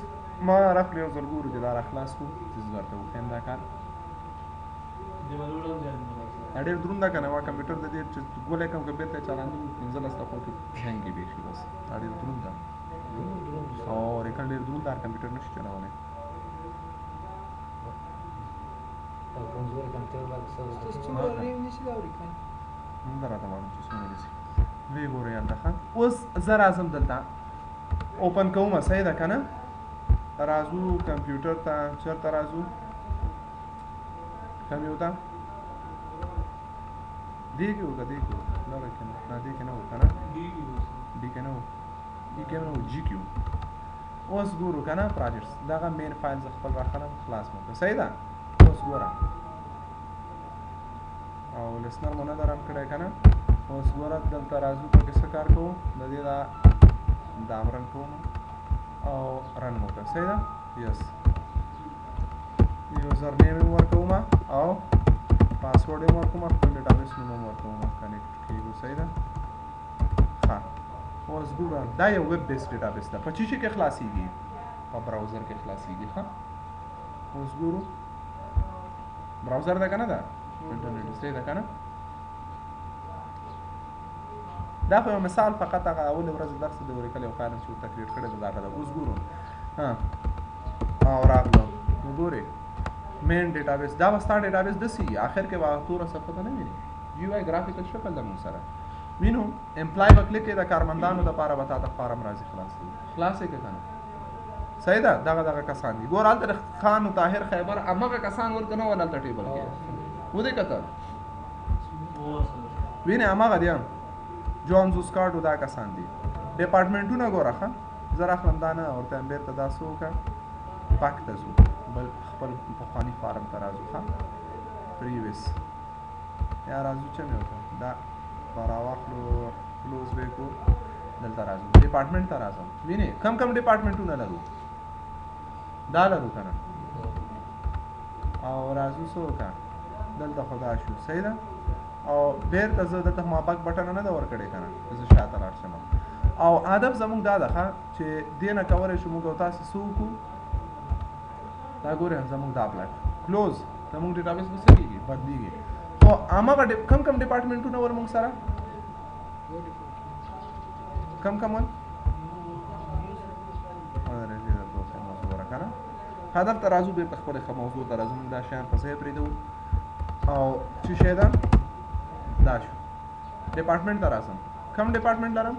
ما راخلی یو ځل ګورو چې دا راخلاص کړو چې زه درته وښیم دا کار دا ډېر دروند ده که نه ما کمپیوټر د دې چې ګولی کوم که بېرته چالانوم 15 دقیقو کې هینګ یې بیخي بس دا ډېر دروند ده او اوریکل ډېر دروند ده هر کمپیوټر نشي چلولی دا راته معلوم چې څومره نیسي ویې ګورئ هلته ښه اوس زه راځم دلته اوپن کومه صحیح ده که نه راځو کمپیوټر ته چېرته راځو کوم یو ته دې کې وکړه دې کې لاره کې نه دې کې نه وو که نه دې کې نه وو دې کې نه وو جي کیو اوس ګورو که نه پراجکټس دغه مین فایل زه خپل راخلم خلاص مو کړه صحیح ده اوس ګوره او لسنر مو نه درم کړی که نه اوس ګوره دلته راځو پکې څه کار کوو د دې دا رن کوم او رن مو کړه صحیح ده یس یوزر نیم یې ورکوم او پاسورډ یې ورکوم خپل ډیټابیس نوم هم ورکوم کنیکټ کېږو صحیح ده ښه اوس ګوره دا یو ویب بیس ډیټابیس ده په چی شي کې خلاصیږي په براوزر کې خلاصیږي ښه اوس ګورو براوزر ده که نه ده انټرنیټ صحیح ده که نه دا خو یو مثال فقط هغه اولې ورځې درس د اوریکل یو فایل چې ورته کریټ کړی ده دا اوس ګورو او راغلو نو ګورې مین ډیټابیس دا به ستا ډیټابیس داسې آخر کې به توره صفحه ته نه ویني جی یو آی ګرافیکل شکل ده مونږ سره وینو امپلای به کلیک کړې د کارمندانو دپاره به تا ته فارم راځي خلاص یې که که نه صحیح ده دغه کسان دي ګوره هلته د خان و طاهر خیبر همغه کسان ورته نه ول هلته ټیبل کې ودې کتل وینې همغه دي جونز اسکاټ دا کسان دي ډپارټمنټونه ګوره ښه زه راخلم دا نه ورته هم بېرته دا څه وکړه پاک ته ځو بل خپل پخواني فارم ته راځو ښه پریویس یا راځو چې مې وکړه دا به راواخلو کلوز به یې کړو دلته راځو ډپارټمنټ ته راځم وینې کم ډپارټمنټونه لرو دا لرو که نه او راځو څه وکړه دلته خدا شو صحیح ده او بیرته زه دلته ما بک بټن نه ده ورکړی که نه زه شاته لاړ شم او هدف زموږ دا ده چې دې نه کولی شو موږ او تاسې څه وکړو دا ګورئ زموږ دا پلاټ کلوز زموږ ډیټابیس به څه کېږي بدلېږي خو هماغه کم کم ډپارټمنټونه ور موږ سره کم کم ول هدف ته راځو بېرته خپلې ښه موضوع ته راځو موږ دا شیان په ځای پرېږدو او چې شی ده دا شو ډپارټمنټ ته راځم کم ډپارټمنټ لرم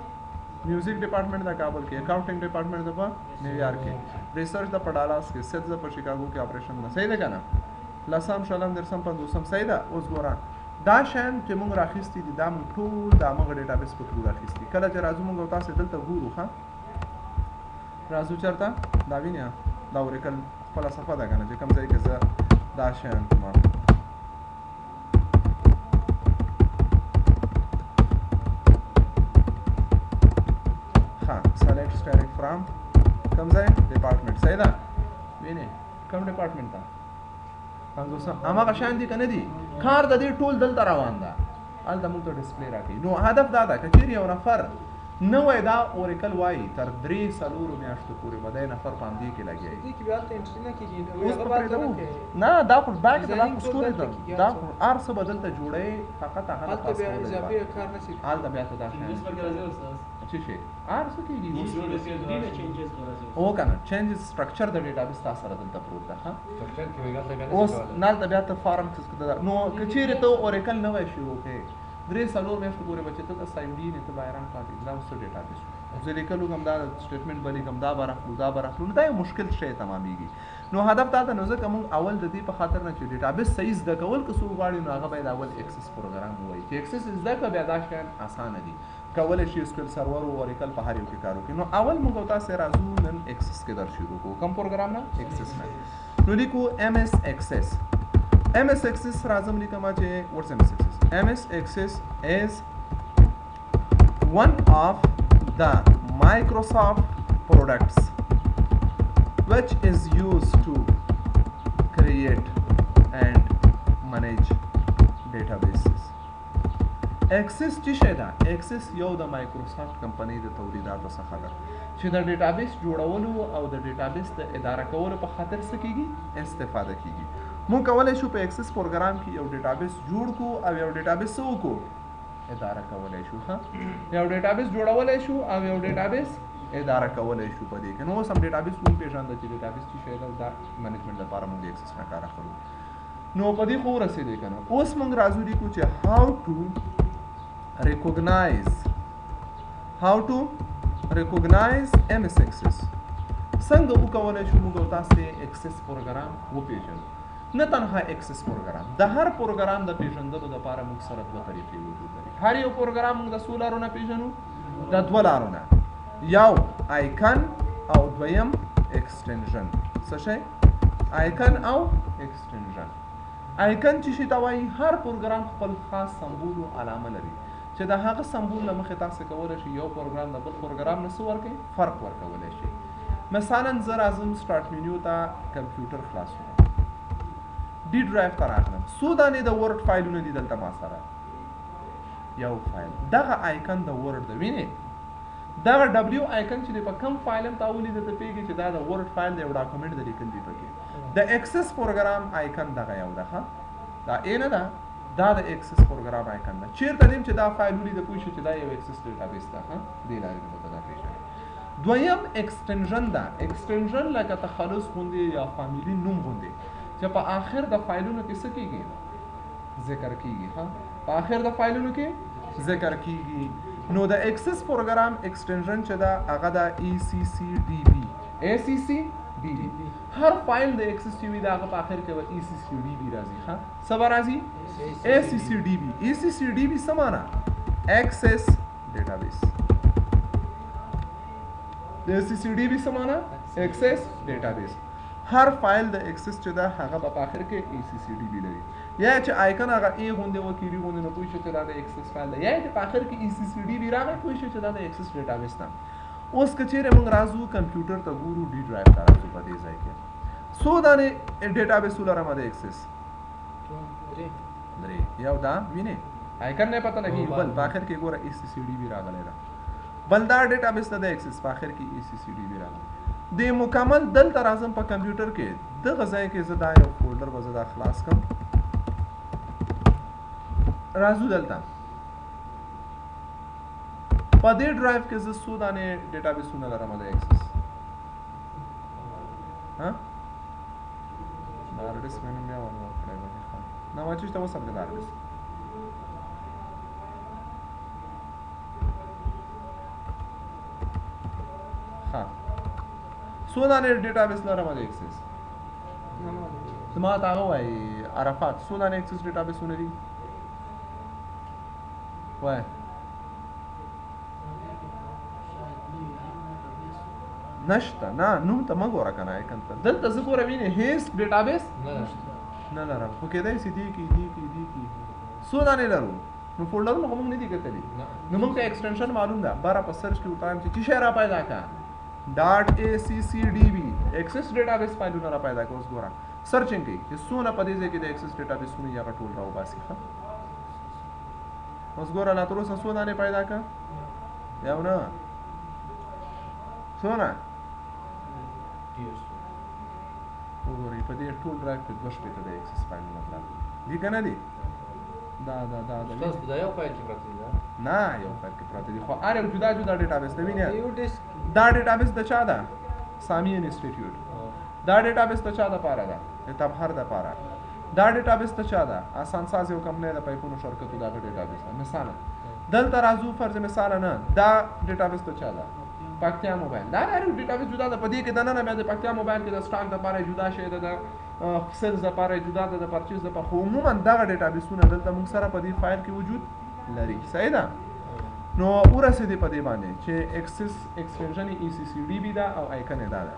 میوزیک ډپارټمنټ د کابل کې اکاؤنټینګ ډپارټمنټ د په نیویارک کې ریسرچ د په ډالاس کې سیټس د په شیکاګو کې اپریشن ده صحیح ده که نه لسم شلم درسم پنځوسم صحیح ده اوس ګوره دا شیان چې موږ راخیستي دي دا موږ ټول د همغه ډیټابیس په تھرو راخیستي کله چې راځو موږ او تاسې دلته ګورو ښه راځو چېرته دا وینې دا اوریکل خپله صفحه ده که نه چې کوم ځای کې زه دا شیان کوم select static from کوم ځای ډپارټمنټ صحیح ده وینې کوم ډپارټمنټ ته پنځوسم هماغه شیان دي که نه دي کار د دې ټول دلته روان ده هلته موږ ته ډسپلی راکوي نو هدف دا ده که چېرې یو نفر نوی دا اوریکل وایي تر 3-4 میاشتو پورې به دی نفر په همدې کې لګیا وي نه دا خو بیک ته دا خو سټوري ده دا خو هر څه به دلته جوړوي فقط هغه هلته بیا ته دا شیان څه شي هر څه کېږي او که نه چینجز سټرکچر د ډیټابیس تا سره دلته پروت ده اوس نهلته بیا ته فارم نو که چېرې ته اوریکل نوی شروع کوې 3-4 میاشتو پورې به چې ته د سایمډي نه ته به حیران پاتې دا اوس څه ډیټابیس زه لیکلو کوم دا سټیټمنټ به لیکم دا به راخلو دا به راخلو نو دا یو مشکل شی تمامېږي نو هدف دا ته نو ځکه موږ اول د دې په خاطر نه چې ډیټابیس صحیح زده کول که څوک غواړي نو هغه باید اول اکسس پروګرام ووایي چې اکسس زده کړه بیا دا شیان اسانه دي کولی شي اسکل سرور او اوریکل په هر یو کې کار وکړي نو اول موږ او تاسې راځو نن اکسس کې در شروع کوو کوم پروګرام نه اکسس نه نو لیکو MS Access MS Access راځم لیکم چې what's MS Access MS Access is one of the Microsoft products which is used to create and manage databases. Access چې شی ده Access یو د مایکروسافټ کمپنۍ د تولیداتو څخه ده چې د ډیټابیس جوړولو او د ډیټابیس د اداره کولو په خاطر څه کیږي استفاده کیږي موږ کولی شو په Access پروګرام کې یو ډیټابیس جوړ کړو او یو ډیټابیس څه وکړو اداره کولی شو ښه یو ډیټابیس جوړولی شو او یو ډیټابیس اداره کولی شو په دې کې نو اوس هم ډیټابیس وپېژانده چې ډیټابیس چې شی ده دا منیجمنټ لپاره موږ د Access نه کار اخلو نو په دې خو ورسېدی که نه اوس موږ راځو لیکو چې how to recognize MS Access څنګه وکولی شو موږ او تاسې Access پروګرام وپېژنو نه تنها Access پروګرام د هر پروګرام د پیژندلو دپاره موږ سره 2 طریقې وجود لري هر یو پروګرام موږ د څو لارو نه پیژنو د 2 لارو نه یو آیکن او دویم ایکسټنشن څه شی آیکن او ایکسټنشن آیکن چې شي ته وایي هر پروګرام خپل خاص سمبول او علامه لري چې د هغه سمبول له مخې تاسې کولی شئ یو پروګرام د بل پروګرام نه څه ورکوي فرق ورکولی شي مثلا زه راځم سټارټ مینیو ته کمپیوټر خلاصوم ډي ډرایو ته راغلم څو دانې د ورډ فایلونه دي دلته ما سره یو فایل دغه آیکن د ورډ ده وینې دغه ډبلیو آیکن چې دی په کم فایل هم تا ولیده ته پوهېږي چې دا د ورډ فایل د یو ډاکومنټ د لیکل دي پکې د Access پروګرام آیکن دغه یو ده ښه دا A نه ده دا د Access پروګرام آیکن ده چېرته دیم چې دا فایل ولیده پوه شي چې دا یو Access ډیټابیس ده ښه دې لارې به ته دا پېژنې دویم ایکسټنشن ده ایکسټنشن لکه تخلص غوندې یا فامیلي نوم غوندې چې په آخر د فایلونو کې څه کېږي ذکر کېږي ښه په آخر د فایلونو کې ذکر کېږي نو د Access پروګرام ایکسټنشن چې ده هغه ده ECCDB هر فایل د Access چې وي د هغه په آخر کې به ECCDB راځي ښه څه به راځي ECCDB څه معنا Access ډیټابیس د ECCDB څه معنا Access ډیټابیس هر فایل د Access چې ده هغه به په آخر کې ECCDB لري یا چې آیکن هغه A غوندې وکړي غوندې نه پوه شو چې دا د Access فایل ده یا چې په آخر کې ECCDB راغی پوه شو چې دا د Access ډیټابیس ده اوس که چېرې موږ راځو کمپیوټر ته ګورو ډي ډرایو ته راځو په دې ځای کې څو دانې ډیټابیس ولرم د Access درې یو دا ویني آیکن نه پته لګي بل په اخر کې ګوره ای سی سی ډي بي راغلی را بل دا ډیټابیس ته د ایکسس په اخر کې ای سی سی ډي بي راغلی د مکمل دلته راځم په کمپیوټر کې دغه ځای کې زه دا یو فولډر به زه دا خلاص کړم راځو دلته په دې ډرایو کې زه څو دانې ډیټابیسونه لرم د ایکسس ها هارډ ډیسک مې بیا ونه کړی باندې ښه نه ما چې ته وسم د هارډ ډیسک ها څو دانې ډیټابیس لرم د ایکسس زما ته هغه وایي عرفات څو دانې ایکسس ډیټابیسونه دي وایي نشته نه نوم ته مه ګوره که نه ایکن ته دلته زه ګوره وینې هیڅ ډیټابیس نه لرم خو کېدای شي دې کې څو دانې لرو نو فولډرونه خو موږ نه دي کتلي نو موږ ته ایکسټنشن معلوم ده باره په سرچ کې وتایم چې څه شی را پیدا کړه .accdb ایکسس ډیټابیس فایلونه را پیدا کړه اوس ګوره سرچینګ کوي چې څونه په دې ځای کې د ایکسس ډیټابیسونه یې هغه ټول راوباسي ښه اوس ګوره لا تر اوسه څو دانې پیدا کړه یو نه څونه وګورئ په دې ټول ډرایو کې 2 شپېته د ایکسس فایلونه پراته دي که نه دي دا یو فایل کې پراته دي نه یو فایل کې پراته دي خو هر یو جدا جدا ډیټابیس دی وینئ دا ډیټابیس د چا ده سامی انسټیټیوټ دا ډیټابیس د چا دپاره ده د تبهر دپاره دا ډیټابیس د چا ده آسان ساز یو کمپنۍ د پایپونو شرکتو دغه ډیټابیس ده مثالا دلته راځو فرض مثاله نه دا ډیټابیس د چا ده پکتیا موبایل دا هر ډیټابیس جدا ده په دې کې دننه بیا د پکتیا موبایل کې د سټاک دپاره جدا شی ده د سیلز دپاره جدا ده د پرچیز دپاره خو عموما دغه ډیټابیسونه دلته موږ سره په دې فایل کې وجود لري صحیح ده نو ورسېدې په دې باندې چې ایکسس ایکسټنشن ای سی سی ډي بي ده او آیکن یې دا ده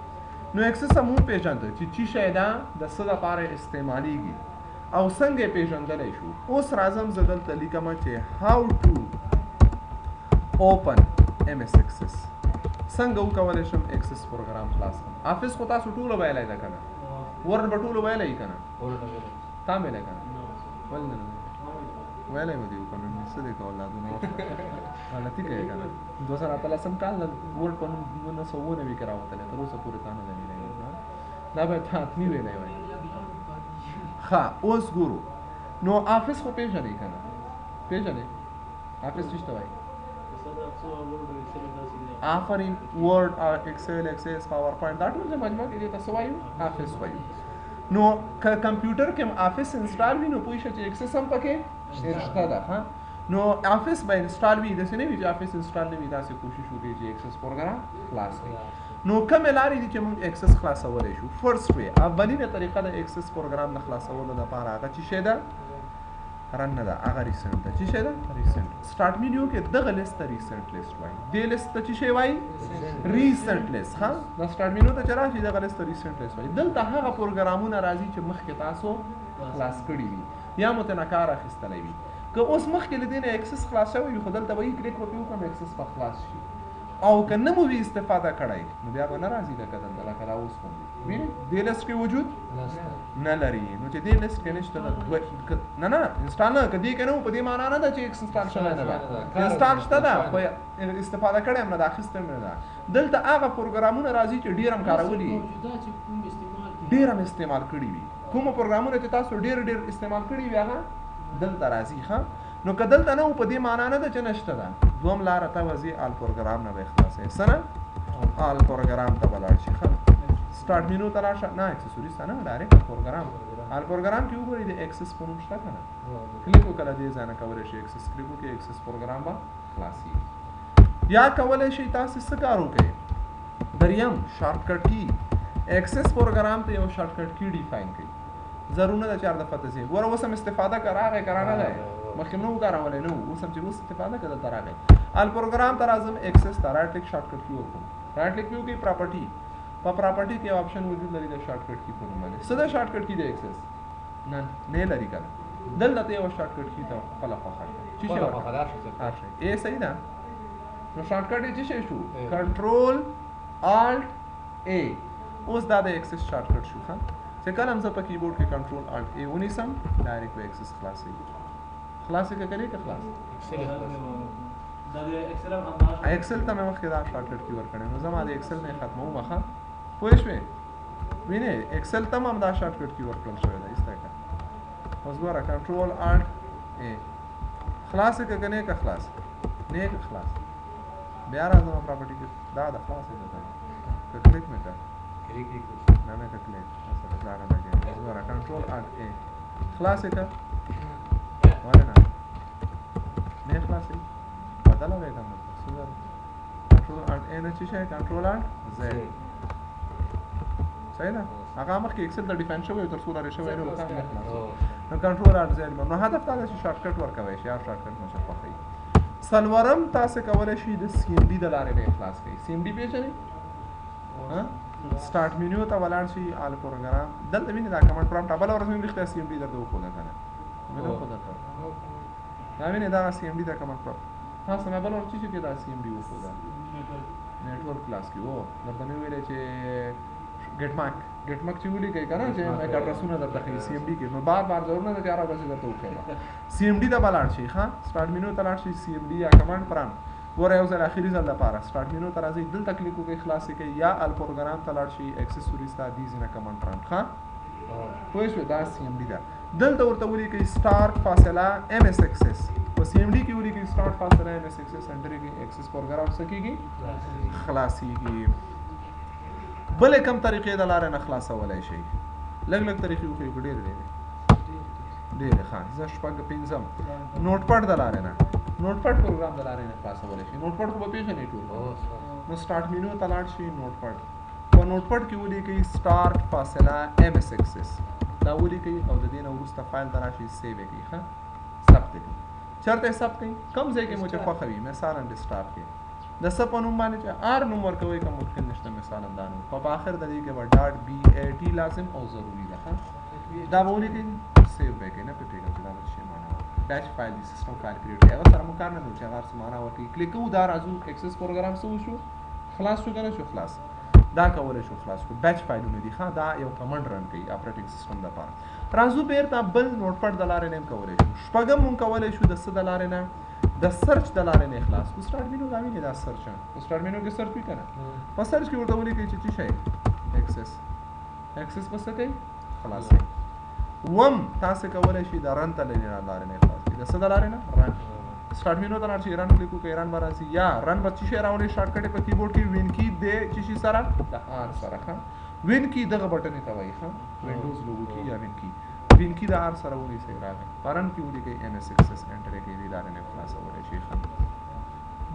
نو ایکسس هم وپېژنده چې څه شی ده د څه دپاره استعمالیږي او څنګه یې پېژندلی شو اوس راځم زه دلته لیکمه چې هاو ټو اوپن ایم ایس ایکسس څنګه وکولی شم ایکسس پروګرام خلاص کړم افس خو تاسو ټوله ویلی ده که نه ورډ به ټوله ویلی که نه تا هم ویلی که نه ولې نه ویلی به دې وکړم څه دی کول دا دونه وخت غلطي کوې که نه 2018 کال نه ورډ په 1999 کې راوتلی تر اوسه پورې تا نه دی ویلی دا به تا حتمي ویلی وای ښه اوس ګورو نو افس خو پېژنې که نه پېژنې افس څه ته وایي آفرین ورډ ایکسل ایکسس پاور پوینټ دا ټول مجموعه کې دې ته څه وایو افس وایو نو که کمپیوټر کې افس انسټال وي نو پوه شه چې ایکسس هم پکې شته ده ها نو افس به انسټال وي داسې نه وي چې افس انسټال نه وي داسې کوشش وکړي چې ایکسس پروګرام خلاص کړي نو کومې لارې دي چې موږ ایکسس خلاصولی شو فرست وی اولینه طریقه د ایکسس پروګرام نه خلاصولو دپاره هغه څه شی ده رن نه ده هغه ریسنټ ده څه شی ده ریسنټ سټارټ مینیو کې دغه لیست ته ریسنټ لیست وایي دې لیست ته څه شی وایي ریسنټ لیست ها دا سټارټ مینیو ته چې راشي دغه لیست ته ریسنټ لیست وایي دلته هغه پروګرامونه راځي چې مخکې تاسو خلاص کړي وي یا مو ته نه کار اخیستلی وي که اوس مخکې له دې نه ایکسس خلاص شوی وي خو دلته به یې کلیک وکړو کوم ایکسس به خلاص شي او که نه مو وي استفاده کړی نو بیا به نه راځي لکه دلته لکه دا اوس غوندې وینې دې لیست کې وجود نه لري نو چې دې لیست کې نشته نه نه انسټال نه که دې کې نه و په دې معنا نه ده چې ایکس انسټال شوی نه ده انسټال شته ده خو استفاده کړی هم نه ده اخیستی هم نه ده دلته هغه پروګرامونه راځي چې ډېر هم کارولي ډېر هم استعمال کړي وي کومو پروګرامونه چې تاسو ډېر استعمال کړي وي هغه دلته راځي ښه نو که دلته نه و په دې معنا نه ده چې نشته ده دوم لاره ته وځي آل پروګرام نه به خلاصوي څه نه آل پروګرام ته به لاړ شي ښه سټارټ مینو ته لاړ شه نه اکسسوریز ته نه ډایرکټ پروګرام آل پروګرام کې وګورئ د ایکسس په نوم شته که نه کلیک وکړه دې ځای نه کولی شي ایکسس کلیک وکړئ ایکسس پروګرام به خلاصېږي یا کولی شئ تاسې څه کار وکړئ دریم شارټکټ کی ایکسس پروګرام ته یو شارټکټ کی ډیفاین کړئ ضرور نه ده چې هر دفعه ته ځې ګوره اوس هم استفاده که راغی که رانه دی مخکې نه وکارولی نه و اوس هم چې اوس استفاده که دلته راغی آل پروګرام ته راځم ایکسس ته رایټ کلیک شارټکټ کی وکړم رایټ کلیک وکړئ پراپرټي په پراپرټي کې یو آپشن وجود لري د شارټکټ کی په نوم باندې څه ده شارټکټ کی د ایکسس نه لري که نه دلته ته یو شارټکټ کی ته خپله خوښه کړه څه شی هر شی ای صحیح ده نو شارټکټ یې څه شی شو کنټرول آلټ ای اوس دا د ایکسس شارټکټ شو ښه چې کله هم زه په کیبورډ کې کنټرول الټ ای ونیسم ډایرکټ به ایکسس خلاصېږي خلاصې کړي که خلاص ایکسل ته مې مخکې دا شارټکټ کی ورکړی نو زما د ایکسل نه ختموم ښه پوه شوې وینې ایکسل ته هم دا شارټکټ کی ورکړل شوی دی ایسته که اوس ګوره کنټرول الټ ای خلاصې که نه که خلاص نه که خلاص بیا راځم پراپرټي کې دا د خلاصې ده که کلیک مې کړ نه مې که کلیک اصل دا نه لګي اوس ګوره کنټرول الټ ای خلاصې که ولې نه نه خلاصې بدله وې کوم څه کنټرول الټ ای نه چې شي کنټرول الټ زد صحیح ده هغه مخکې ایکسل د ډیفاین شوی تر څو لري شوی نو وکړه نو کنټرول الټ زد نو هدف دا دی چې شارټکټ ورکوي شي یا شارټکټ مشه خوښي سلورم تاسو کولای شئ د سی ام ډي د لارې نه اخلاص کړئ سی ام ډي پیژنئ سٹارټ مینیو ته ولاړ شي آل پروګرام دلته وینئ دا کمانډ پرامپټ ابل ورځ مې لیکه سی ام ډي درته وښوده کنه مې نه وښوده دا وینئ دا سی ام ډي دا کمانډ پرامپټ تاسو مې ابل ورځ چې دا سی ام ډي وښوده نیټورک کلاس کې وو درته مې ویلې چې ګټ ماک چې ولیکئ کنه چې مې اډرسونه درته ښیي سی ام ډي کې نو بار ضرور نه ده چې هر ورځ درته وښیم سی ام ډي ته به لاړ شئ ښه سټارټ مینیو ته لاړ شئ سی ام ډي یا کمانډ پرامپټ ګوره یو ځل اخري ځل لپاره سټارټ مینیو ته راځئ دلته کلیک وکړئ خلاصې کړئ یا ال پروګرام ته لاړ شئ اکسسوریز ته دیز نه کمانډ پرامپټ ښه پوه شوې دا سی ام ډي ده دلته ورته ولیکئ سټارټ فاصله ام اس اکسس په سی ام ډي کې ولیکئ سټارټ فاصله ام اس اکسس انټر کړئ اکسس پروګرام څه کېږي خلاصېږي بلې کوم طریقې د لارې نه خلاصولی شئ لږ طریقې وښیو که ډېرې ډېرې ښه زه شپږ پنځم نوټ پډ د لارې نه نوټ پډ پروګرام د لارې نه خلاصولی شئ نوټ پډ خو به پېژنئ ټول نو سټارټ مینیو ته لاړ شئ نوټ پډ په نوټ پډ کې ولیکئ سټارټ فاصله ام اس اکسس دا ولیکئ او د دې نه وروسته فایل ته راشئ سیو یې کړئ ښه ثبت یې کړئ چېرته یې ثبت کړئ کوم ځای کې مو چې خوښه وي مثلا ډسکټاپ کې د څه په نوم باندې چې آر نوم ورکوئ که مشکل نشته مثلا دا نوم په آخر د دې کې به ډاټ بي ای ټي لازم او ضروري ده دا به ولیکئ سیو به یې کړئ نه پرېږدئ چې دا به څه معنا بیچ فایل دی سیسټم فایل کریټ کړئ هغه سره مو کار نه دی چې هغه هر څه معنا ورکوي کلیک کوو دا راځو اکسس پروګرام څه وشو خلاص شو که نه شو خلاص دا کولی شو خلاص کړو بیچ فایلونه دي ښه دا یو کمنډ رن کوي اپریټنګ سیسټم دپاره راځو بیرته بل نوټ پډ د لارې نه هم کولی شو شپږم مونږ کولی شو د څه د لارې نه د سرچ د لارې نه خلاص کو سټارټ مینیو دا وینئ دا سرچ سټارټ مینیو کې سرچ وي که نه په سرچ کې ورته ولیکئ چې څه شی ایکسس به څه کوي خلاصوي وم تاسو کولی شئ د رن ته لارې نه خلاص کړئ د څه د لارې نه رن سټارټ مینیو ته لاړ شئ رن کلیک وکړئ رن به راځي یا رن به څه شی راوړئ شارټکټ په کیبورډ کې وین کی د څه شي سره د آر سره ښه وین کی دغه بټن ته وایي ښه وینډوز لوګو کی یا وین کی وین کی د آر سره ونیسئ راغی پرن کې ولیکئ ام اس اکسس انټر یې کړئ دې لارې نه خلاصولی شئ ښه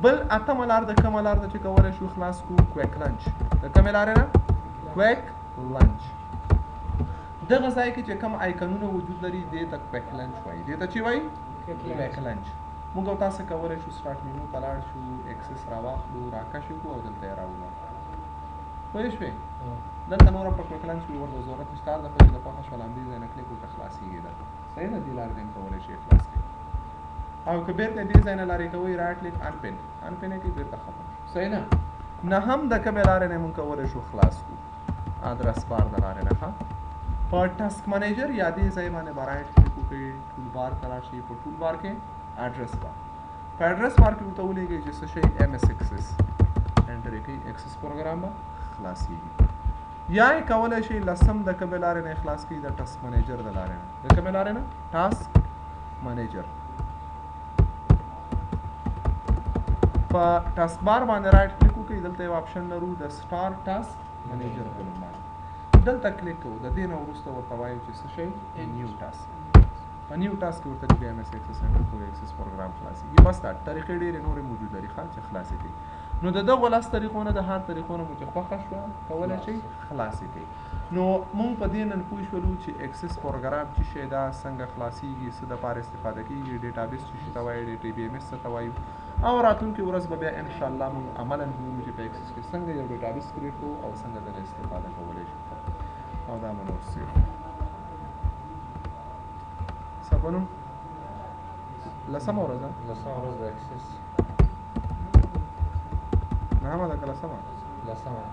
بل اتمه لار د کومه لار ده چې کولی شو خلاص کړو کویک لنچ د کومې لارې نه کویک لنچ دغه ځای کې چې کوم آیکنونه وجود لري دې ته کویک لنچ وایي دې ته چې وایي کویک لنچ موږ او تاسو کولی شو سټارټ مینیو ته لاړ شو اکسس راواخلو راکش کړو او دلته یې راوړو پوه شوې دلته نور په کویک لنچ کې ورته ضرورت نشته هر دفعه چې د خوښه شول همدې ځای نه کلیک وکړه خلاصېږي ده صحیح ده دې لارې نه هم کولی شئ خلاص کړئ او که بیرته دې ځای نه لارې کوئ رایټ کلیک انپن انپن یې کړئ بیرته ختم صحیح نه نه هم د کومې لارې نه موږ کولی شو خلاص کړو ادرس بار د لارې نه ښه په ټاسک منیجر یا دې ځای باندې به رایټ کلیک وکړئ ټول بار ته راشئ په ټول بار کې اډرس بار په اډرس بار کې ورته ولیکئ چې څه شی ام اس اکسس انټر یې کړئ اکسس پروګرام به خلاصېږي یا یې کولی شئ لسم د کومې لارې نه خلاص کړئ د ټاسک منیجر د لارې نه د کومې لارې نه ټاسک منیجر په ټاسک بار باندې رایټ کلیک وکړئ دلته یو آپشن لرو د سټار ټاسک منیجر په نوم باندې دلته کلیک کوو د دې نه وروسته ورته وایو چې څه شی نیو ټاسک په نیو ټاسک کې ورته د ام اس اکسس انټر کوئ اکسس پروګرام خلاصېږي بس دا طریقې ډېرې نورې موجود لري ښه چې خلاصې کړئ نو د دغو لس طریقو نه د هر طریقو نه مو چې خوښه شوه کولی شئ خلاصې کړئ نو موږ په دې نن پوه شولو چې اکسس پروګرام چې شی دا څنګه خلاصېږي څه دپاره استفاده کېږي ډیټابیس چې شي ته وایي ډی بي ایم ایس څه ته وایو او راتلونکې ورځ به بیا انشاءالله موږ عملاً وګورو چې په اکسس کې څنګه یو ډیټابیس کریټ کوو او څنګه دنه استفاده کولی شو او دا به نور څه څه په نوم لسمه ورځ ده لسمه ورځ د اکسس نهمه ده که لسمه لسمه